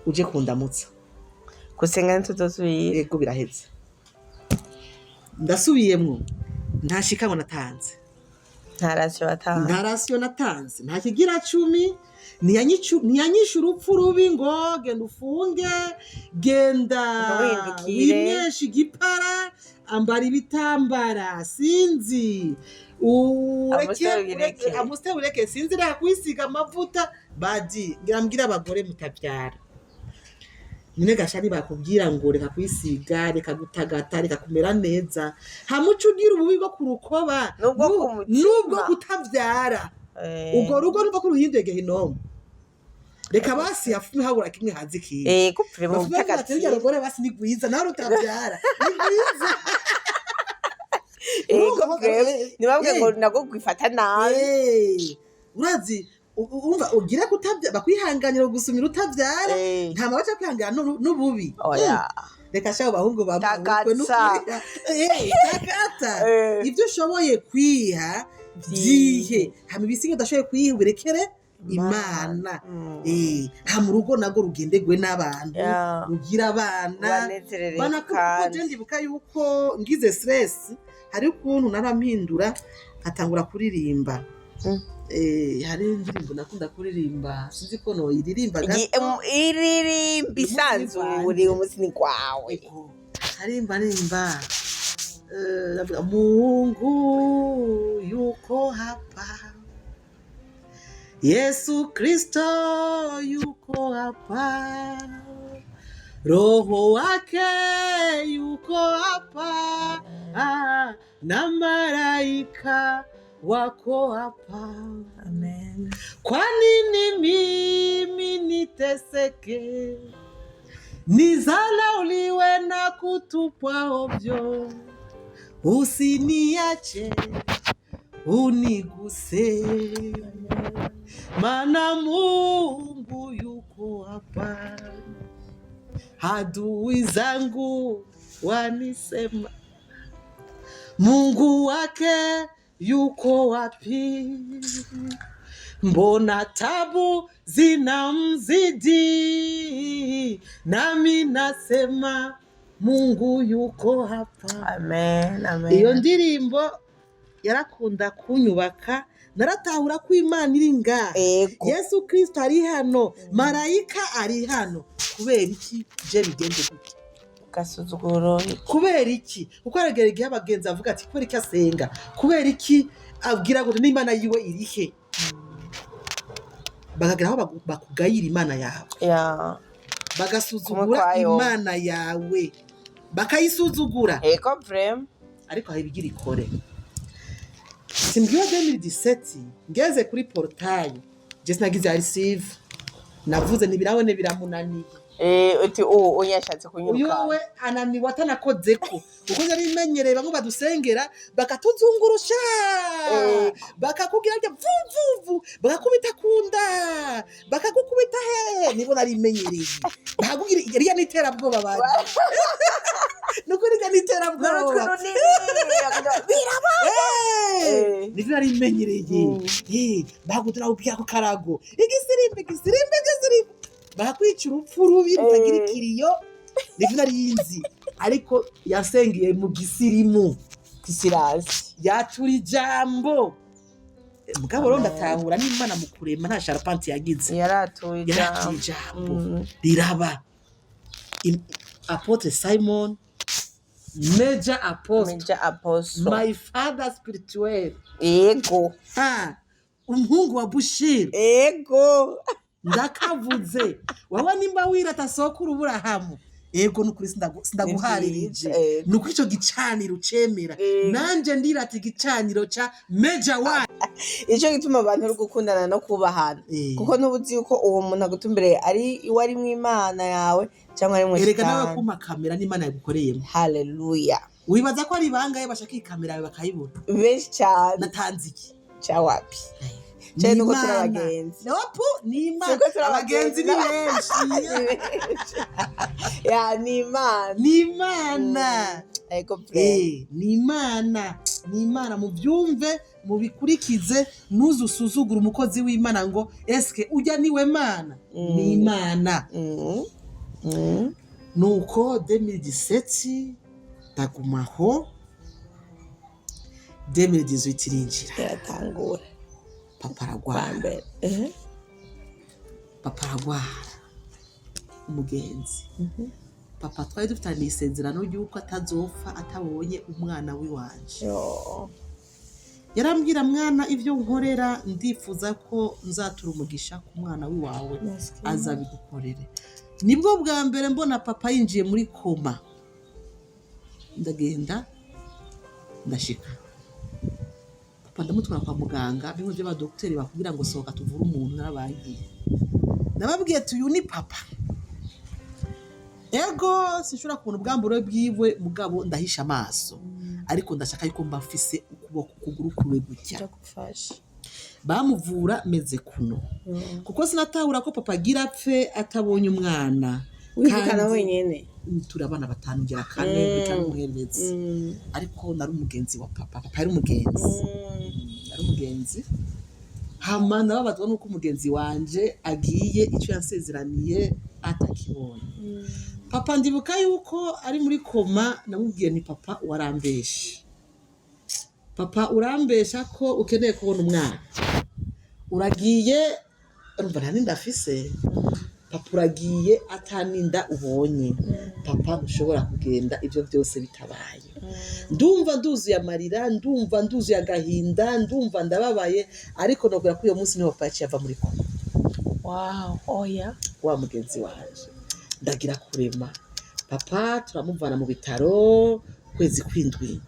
uje kundamutsa gusenga ntutosubira yego biraheze ndasubiyemwo ntashika ngo natanze nta rasiyo natanze nta kigira 10 ntiyanyisha urupfu rubi ngo genda ufunge genda wimyesha igipara ambara ibitambara sinzi amusitewureke sinzi reka kwisiga amavuta badi ngira abagore mutabyara nyine gashani bakubwira ngo reka kwisiga reka gutagata reka kumera neza hamuca ugira ububi bwo kurukoba nubwo kutabyara ubwo rugo numva ko ruhinduye gehinomu reka basi yafume habura kimwe hanze kiye kupfire mu butagati abagore basi ni gwiza nawe rutabyara ni gwiza nibabwe ngo nago gwifata nabi urazi umva ugira kutabya bakwihanganira gusumira utabyara nta mabaca kwihangana n'ububi reka shaho bahungu bamukwe n'ukwiha takata ibyo ushoboye kwiha byihe hama ibisinga udashoboye kwiha ubirekere Imana ha mu rugo nago rugendegwe n'abantu rugira abana banakuko ndibuka yuko ngize stress hari ukuntu narampindura atangura kuririmba hari indirimbo nakunda kuririmba sinzi ko no iririmba gato iririmba isanzwe umusini kwawe harimba Mungu yuko hapa Yesu Kristo yuko hapa Roho wake yuko hapa na malaika wako hapa. Amen. Kwa nini mimi niteseke, nizalauliwe na kutupwa ovyo? Usiniache uniguse, maana Mungu yuko hapa. Adui zangu wanisema, Mungu wake yuko wapi? Mbona tabu zinamzidi? Nami nasema Mungu yuko hapa. Amen, amen. Iyo ndirimbo yarakunda kunyubaka, naratahura ko Imana iri ngaha. Yesu Kristo ari hano, marayika ari hano. Kubera iki je bigenze gute? Gasuzuguro. Kubera iki? Uko aragera igihe abagenzi avuga ati kubera iki asenga? Kubera iki abwira ngo n'Imana yiwe irihe? Bagagira aho bakugayira Imana yawe. Yeah. Bagasuzugura Imana yawe. Bakayisuzugura. Eko vrem. Ariko hari bigira ikore. Simbwiwe 2017 ngeze kuri portail. Je sinagize receive. Navuze nibirabone biramunaniye. Uti unyashatse kunyuruka. Uyowe ananiwe atanakozeko. Uko yari imenyereye bamwe badusengera bakatuzungurusha. Bakakubwira ati vuvu, bakakubita kunda, bakagukubita he, nibo nari imenyereye. Bakubwira iriya nitera bwoba baje. Nuko iriya nitera bwoba. Biraba. Nibo nari imenyereye. Bagutira upya ko karago. Igisirimbe. Bakwica urupfu rubi rutagira ikiriyo, nivyo narinzi. Ariko yasengiye mu gisirimu, kisirasi. Yatura ijambo. Mugabo ronda tahura n'Imana mu kurema nta sharpante yagize. Yaratuye ijambo. Riraba. Apotre Simon, Major Apostle, my father spirituel, ego umuhungu wa Bushira, ego ndakavuze wawe nimba wirata sokuru Burahamu, ego nukuri sindaguharije nuko ico gicaniro ucemera nanje ndirata igicaniro ca Major wa ico gituma abantu uri gukundana no kubahana kuko nubuzi yuko uwo muntu agutumbere ari iwe ari mw'Imana yawe cyangwa ari mu erega nawe kuma kamera n'Imana yagukoreyemo. Haleluya. Wibaza ko ari bangaye bashaka iyi kamera yawe bakayibona benshi cyane. Natanze iki cyawapi cyane nuko turabagenzi nopu n'Imana abagenzi ni benshi ya n'Imana ego n'Imana mubyumve mubikurikize nuzusuzugura umukozi w'Imana ngo eske ujya niwe Mana n'Imana. Nuko 2017 tagumaho 2018 irinjira yatangura papa aragwara umugenzi papa twari dufitanye isezerano y'uko atazopfa atabonye umwana w'iwanje. Yarambwira mwana ivyo nkorera ndifuza ko nzatura umugisha ku mwana w'iwawe azabigukorere. Nibwo bwa mbere mbona papa yinjiye muri koma, ndagenda ndashika papa ndamutwara kwa muganga bimwe by'abadokiteri bakubwira ngo sohoka tuvure umuntu narabagiye. Nababwiye tuyu ni papa ego sinshobora kubona ubwamburo bwiwe mugabo ndahisha amaso ariko ndashaka yuko mba mfise ukuboko kuguru kuwe gutya bamuvura meze kuno kuko sinatahura ko papa agira apfe atabonye umwana wikana wenyene turabana batanu ngera kane bitamuhereza ariko nari umugenzi wa papa ari umugenzi hama nababazwa nuko umugenzi wanje agiye icyo yansezeraniye atakibonye. Papa ndibuka yuko ari muri koma namubwiye ni papa warambeshe, papa urambesha ko ukeneye kubona umwana uragiye urumva nta ninda afise papa uragiye ataninda ubonye papa ntushobora kugenda ibyo byose bitabaye. Ndumva nduzuye amarira ndumva nduzuye agahinda ndumva ndababaye ariko nokora ko uyo munsi niho papa yaciye ava muri koma. Oya wa mugenzi wanje ndagira kurema papa turamuvana mu bitaro kwezi kwindwi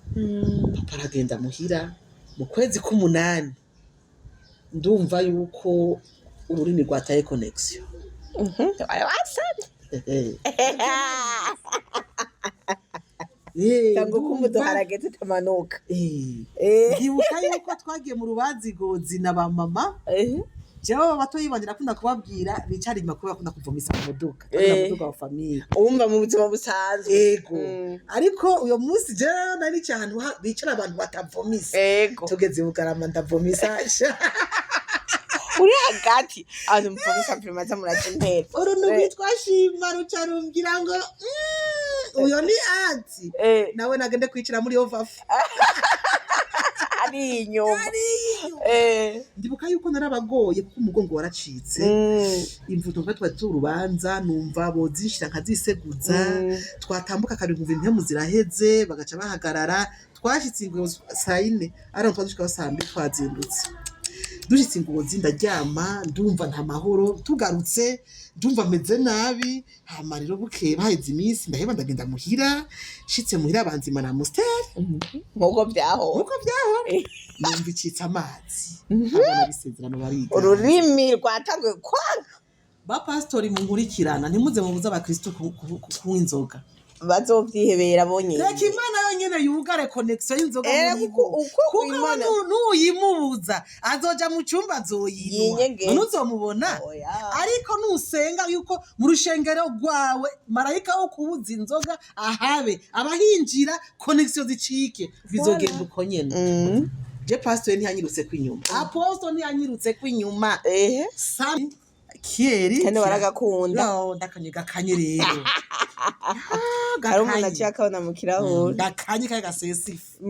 papa aragenda muhira mu kwezi k'umunani ndumva yuko ururimi rwataye connection. tango kumuduharage tutamanuka ndibuka yuko twagiye mu rubazigozi na ba mama jewe batoyi banje nakunda kubabwira bicara inyuma kuba bakunda kuvomisa mu muduga wa famille umva mu buzima busanzwe ego ariko uyo munsi je nari cyane bicara abantu batavomisa tugeze Bugarama ndavomisa uri hagati abantu muvomisa primaza muraje uruntu bitwashima rucarumbira ngo uyo ni anti nawe nagende kwicira muri ovafu ari inyuma ndibuka yuko narabagoye kuko umugongo waracitse imvuto mva twari turubanza numva bozishira nkaziseguza twatambuka kabiri mu impemu ziraheze bagaca bahagarara twashitse ingo sayine ari twadushika basambi twazindutse dushitse ingozi ndaryama ndumva nta mahoro tugarutse ndumva meze nabi hamariro buke baheze iminsi ndaheba ndagenda muhira shitse muhira abanzima na Musteri nkuko byaho numva icitse amazi abana bisezerano bariga ururimi rwatangwe kwanga ba pastori munkurikirana ntimuze mubuza abakristo ku inzoga bazovyihebera bonye reka Imana yonyene yugare connection y'inzoga muri kuko nuyimubuza azoja mu cyumba azoyinwa nuzomubona ariko nusenga yuko mu rushengero rwawe marayika wo kubuza inzoga ahabe abahinjira connection zicike bizogenda uko nyene je pastor ntiyanyirutse kwinyuma apostle ntiyanyirutse kwinyuma sam kieri kandi baragakunda ndakanye gakanye rero hari umuntu aciye akabona mu kirahuri ndakanye kaya gasesifu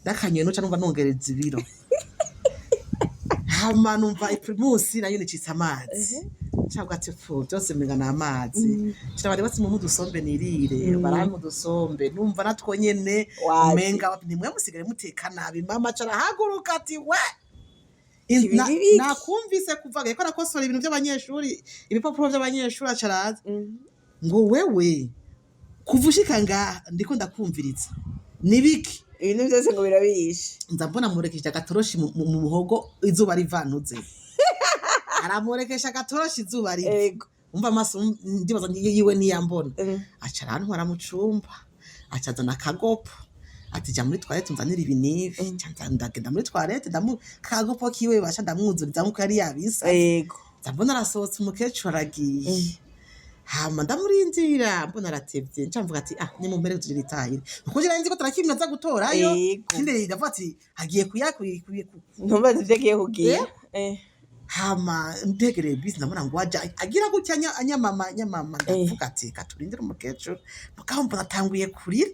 ndakanye no numva nongereza ibiro hama numva iprimusi nayo nicitse amazi cyangwa ati fu byose menga n'amazi cyabari bati mu dusombe nirire baramu dusombe numva natwo nyene umenga nimwe musigare muteka nabi mama carahaguruka ati we nakumvise kuvaga ko nakosora ibintu by'abanyeshuri ibipapuro by'abanyeshuri acaraza ngo wewe kuvushika nga ndiko ndakumviriza nibiki ibintu byose ngo birabishe ndabona murekesha gatoroshi mu muhogo izuba rivanuze aramurekesha gatoroshi izuba riva umva amaso ndibaza yiwe niyambona acara hano aramucumba acazana akagopo ati jya muri toilette nzanira ibinivi ndagenda muri toilette kagopo kiwe basha ndamwuzuriza nkuko yari yabisa ndabona arasohotse umukecuru aragiye hama ndamurindira mbona aratevye ncamvuga ati ni mu mpere tujiri tahire kuko jira nzi ko tarakimwe za gutorayo kinde ndavuga ati agiye kuyakuye ntumba zigiye kugiye hama ndegereye bisi ndabona ngo waje agira gutya nyamama ndavuga ati katurindira umukecuru mukamba natanguye kurira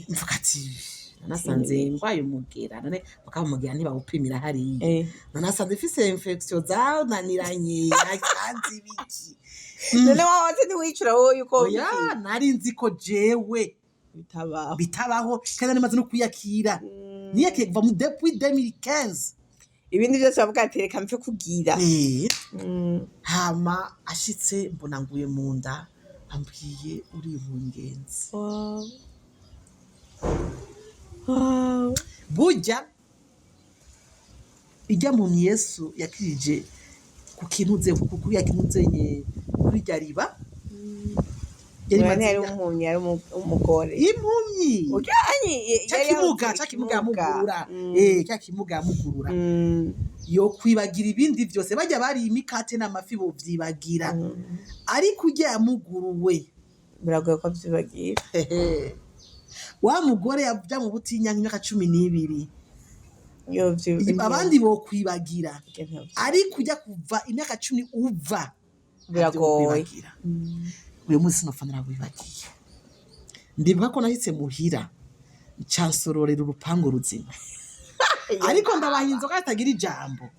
mvuga ati nasanze ndwaye umugera none bakamubwira niba upimira hari nasanze ifise infection za naniranye akanzi biki none wawe ntiwicura wowe yuko ya nari nzi ko jewe bitabaho kandi nimaze no kuyakira niyake kuva mu depuis 2015 ibindi byose bavuga ati reka mfe kugira hama ashitse mbona nguye mu nda ambwiye uri bungenzi burya ijya mu Yesu yakirije kukinuze kuko yakinuze nye kuri ryariba yari umumyi yari umugore impumyi ujanye cyakimuga mugurura cyakimuga mugurura yo kwibagira ibindi byose bajya bari imikate n'amafi bo vyibagira ariko ujya yamuguruwe biragoye ko vyibagira wa mugore yavya mu butinya nk'imyaka 12 abandi bo kwibagira ariko ujya kuva imyaka 10 uva biragoye uyu munsi nofanira wibagiye ndibuka ko nahitse muhira chansororera urupango ruzima ariko ndabahinzo katagira ijambo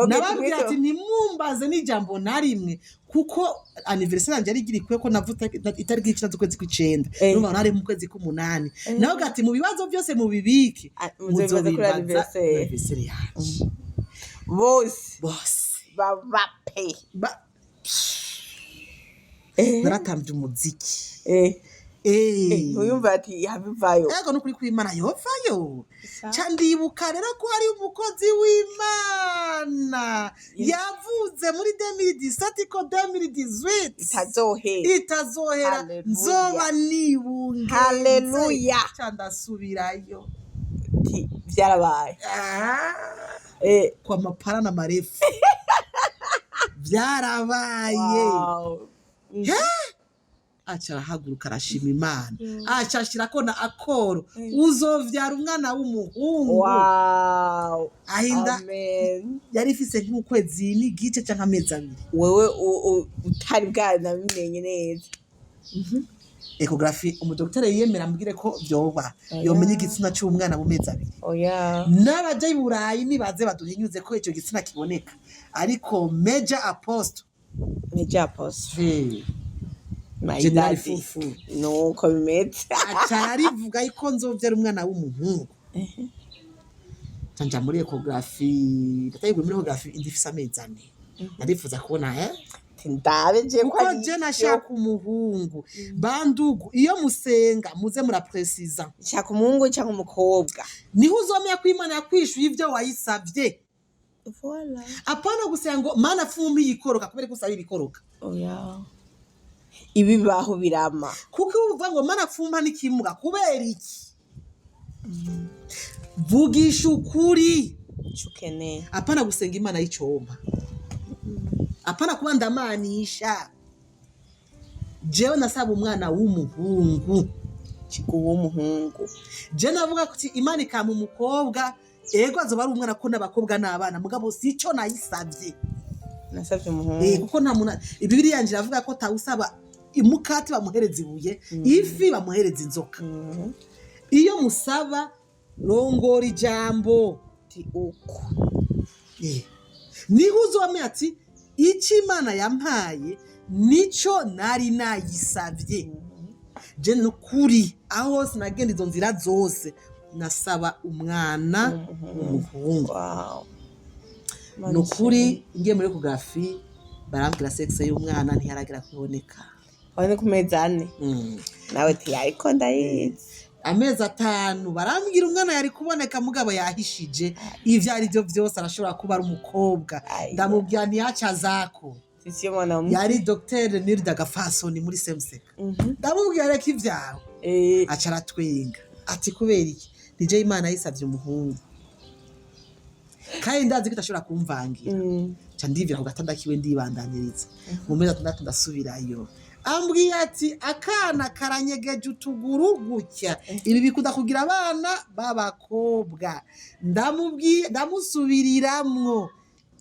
nababwira ati nimumbaze n'ijambo narimwe kuko anniversaire yanje yarigirikwe ko navuta itariki y'icenda kwezi kw'icenda numva nari mu kwezi k'umunani naho gati mu bibazo byose mu bibike muzobibaza anniversaire yanje bose babape naratambye umuziki uyumva ati yabivayo ego nukuri kw'Imana yovayo candibuka rero ko hari umukozi w'Imana yavuze muri 2017 ko 2018 itazohera nzoba nibunge haleluya candasubirayo byarabaye kwa maparana marefu byarabaye acha haguruka arashima Imana acha ashirako na akoro uzovyara umwana w'umuhungu ahinda yari ifise nk'ukwezi n'igice canka amezi abiri wewe utari bwana bimenye neza ecography umudoktere yemera ambwire ko byoba yomenye igitsina cy'umwana mu mezi abiri n'abaje i Burayi nibaze baduhinyuze ko ico gitsina kiboneka ariko major apostle General Fufu nuko bimeze acari vuga yuko nzovyara umwana w'umuhungu canja muri ecography ndatayiwe muri ecography indifisa amezi ane narifuza kubona ndabe je ko je nashaka umuhungu bandugu iyo musenga muze muraprecisa nshaka umuhungu cyangwa umukobwa niho uzomenya ko Imana yakwishuye ibyo wayisavye voilà apana gusenga ngo mana fumbi yikoroka kubera ko usaba ibikoroka ibibaho birama kuko uvuga ngo mana fumba n'ikimuga kubera iki vugisha ukuri chukene apana gusenga Imana y'icomba apana kuba ndamanisha jewe nasaba umwana w'umuhungu w'umuhungu je navuga ko Imana ikama umukobwa ego azoba ari umwana ko n'abakobwa n'abana mugabo sico nayisavye nasavye umuhungu kuko nta muntu Bibiliya yanje iravuga ko tawusaba imukati bamuhereza ibuye ifi bamuhereza inzoka iyo musaba rongora ijambo ti uko niho uzomenya ati icyo Imana yampaye nico nari nayisabye. Je nukuri aho sinagenda izo nzira zose nasaba umwana w'umuhungu. Wow. Nukuri ngiye muri ecography barambwira sexe y'umwana ntiyaragira kuboneka. Wane ku mezi 4 nawe ariko ndayizi amezi 5 barambwira umwana yari kuboneka mugabo yahishije ivyo ari byo byose arashobora kuba ari umukobwa. Ndamubwira ntiyaca zako sisi mwana yari Dr Nirda Gafasoni muri Semseka. Ndamubwira reka ivyawe aca aratwenga ati kubera iki nije Imana yisavye umuhungu kandi ndazi ko itashobora kumvangira. Ca ndivira ku gatanda kiwe ndibandanyiriza mu mezi 6 ndasubirayo. Ambwiye ati akana karanyegeje utuguru gutya ibi bikuda kugira abana b'abakobwa. Ndamusubiriramwo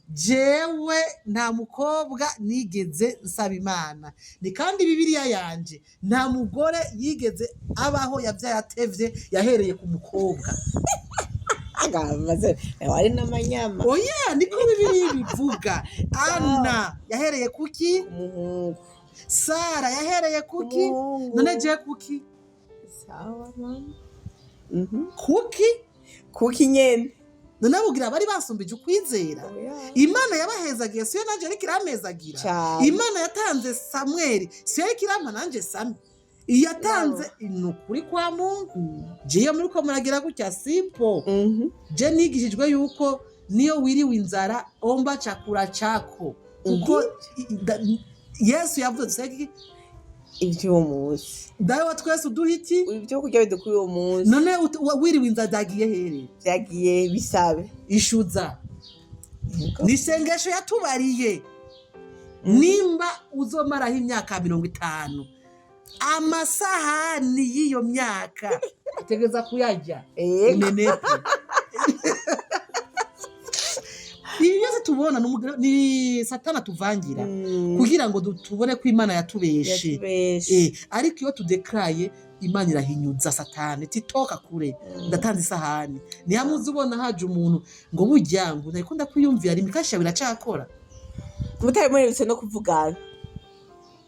jewe nta mukobwa nigeze nsaba Imana ni kandi Bibiliya yanje nta mugore yigeze abaho yavyaye atevye yahereye ku mukobwa. agamaze wari n'amanyama Oya niko Bibiliya bivuga. Ana yahereye kuki? umuhungu. Sara yahereye kuki? None je kuki? Sawa mama. Kuki nyene. none bugira bari basumbije ukwizera. Imana yabahezagiye siyo nanje ariko iramezagira. Imana yatanze Samuel siyo ariko irampa nanje Sami. Yatanze inukuri kwa Mungu. Je muri ko muragira gutya simple. Je nigishijwe yuko niyo wiriwe inzara omba chakula chako. Kuko Yesu yavuze duseki ivyo munsi. Dawe wa twese uduhiti Ivyo kurya bidukuye uwo munsi. none wiriwe inzara dagiye here. Vyagiye bisabe. Ishuza. Nisengesho yatubariye. Nimba uzomaraho imyaka 50 amasahani y'iyo myaka utegeza kuyajya imenepe. Iyo tubona ni Satana tuvangira kugira ngo tubone ko Imana yatubeshe. Ariko iyo tudeclaye Imana irahinyuza Satani titoka kure ndatanze isahani. Ni yamuzi ubona haje umuntu ngo bujyangu ntakunda kwiyumvira rimikasha biracakora. Mutari muri no kuvugana.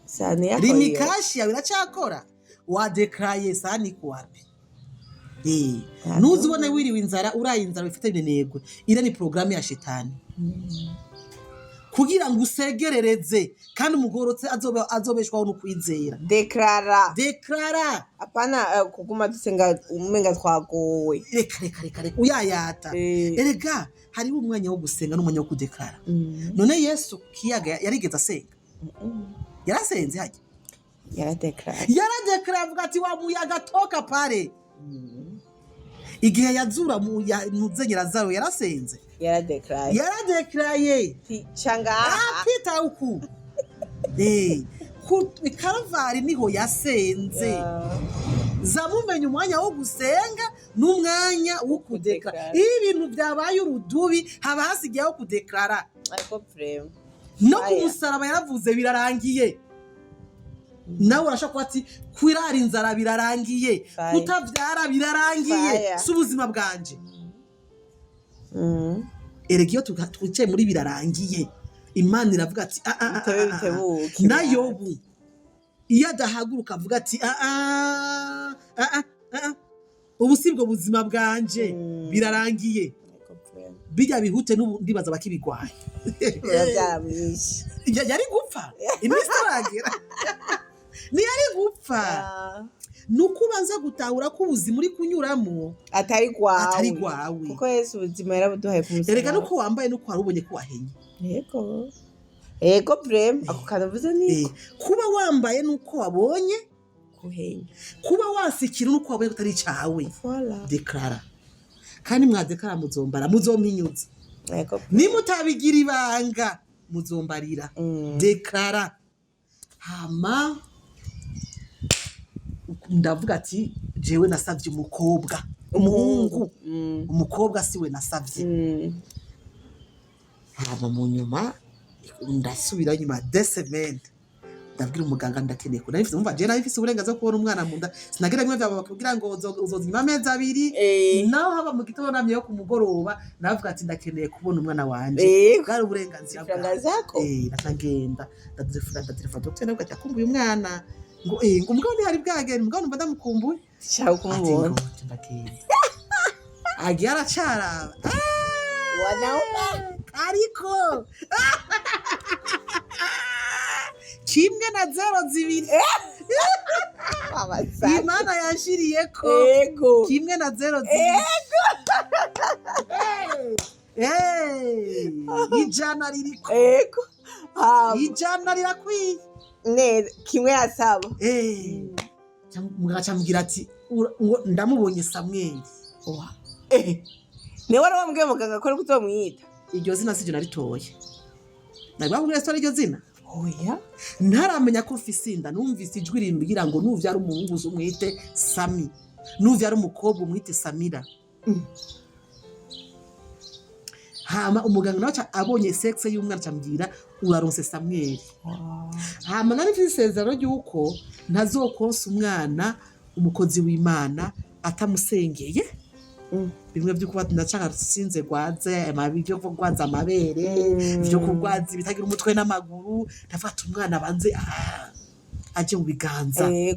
Sani yako. Rimikashi biracakora. Wa declaye sani kuwapi? Nuzi ubona wiriwe inzara uraye inzara bifite binenegwe. Ira ni programme ya shetani. Kugira ngo usegerereze kandi umugorotse azobeshwaho no kwizera. Declara. Apana kuguma dusenga umenga twagowe. Reka uyayata. Erega hari umwanya wo gusenga n'umwanya wo kudeklara. None Yesu kiyaga yarigeze asenga. Yarasenze haje. Yaradeklara avuga ati wa muyaga toka pare. Igihe yazura muze Lazaro yarasenze. Yaradeclaye. Changa. Pita uku. Ku Kalvari niho yasenze. Zamumenye umwanya wo gusenga n'umwanya wo kudeklara. Ibintu byabaye urudubi haba hasigiyeho kudeklara. Ariko frame. No kumusaraba yaravuze birarangiye. Nawe urashaka ati kwirara inzara birarangiye. Kutavyara birarangiye. Subuzima bwanje. Eregiyo twicaye muri birarangiye. Imana iravuga ati na Yobu iyo adahaguruka avuga ati ubusibwo buzima bwanje birarangiye. Bijya bihute ndibaza bakibigwaye. Yari gupfa imisaragira. Ni yari gupfa. Nukubanza gutahura ko ubuzima uri kunyuramo atari kwawe kuko Yesu ubuzima yarabuduhaye kumusaba. Erega nuko wambaye nuko warubonye ko wahenye. Yego prem ako kanavuze niko kuba wambaye nuko wabonye kuhenye. Kuba wasikira nuko wabonye kutari cyawe. Declara. Kandi mwadekara muzombara muzompinyuza. Nimutabigira ibanga muzombarira. Declara. Hama ndavuga ati jewe nasavye umukobwa umuhungu umukobwa siwe nasavye. Hama mu nyuma ndasubira nyuma desemende ndabwira umuganga ndakeneye ko nahise umva je nahise uburenganzira bwo kubona umwana mu nda sinagira bimwe byabo bakubwira ngo uzozima amezi 2 naho haba mu gitondo namye yo ku mugoroba navuga ati ndakeneye kubona umwana wanje bwari uburenganzira bwawe natangenda ndatelefona docteur nabwo atakumbuye umwana ngo ngo umugabo ntihari bwagera umugabo numva ndamukumbuye cyangwa kumubona agiye aracara wanauma ariko kimwe na 0 2 Imana yanshiriyeko kimwe na 0 2 ijana ririko ijana rirakwiye neza kimwe yasaba mugacambwira ati ndamubonye Samuel ni wari wambwiye muganga ko kutomwita iryo zina sije naritoye nababwiye story iryo zina oya ntaramenya ko ufise inda numvise ijwi rimbwira ngo nuvyara umuhungu umwite Sami nuvyara umukobwa umwite Samira hama umuganga nawe abonye sexe y'umwana cyambwira uraronse Samuel hama nari mfisezero yuko ntazokonsa umwana umukozi w'Imana atamusengeye bimwe byo kuba ndacaka sinze gwaze amabi byo kugwaza amabere byo kugwaza bitagira umutwe n'amaguru ndafata umwana banze aje mu biganza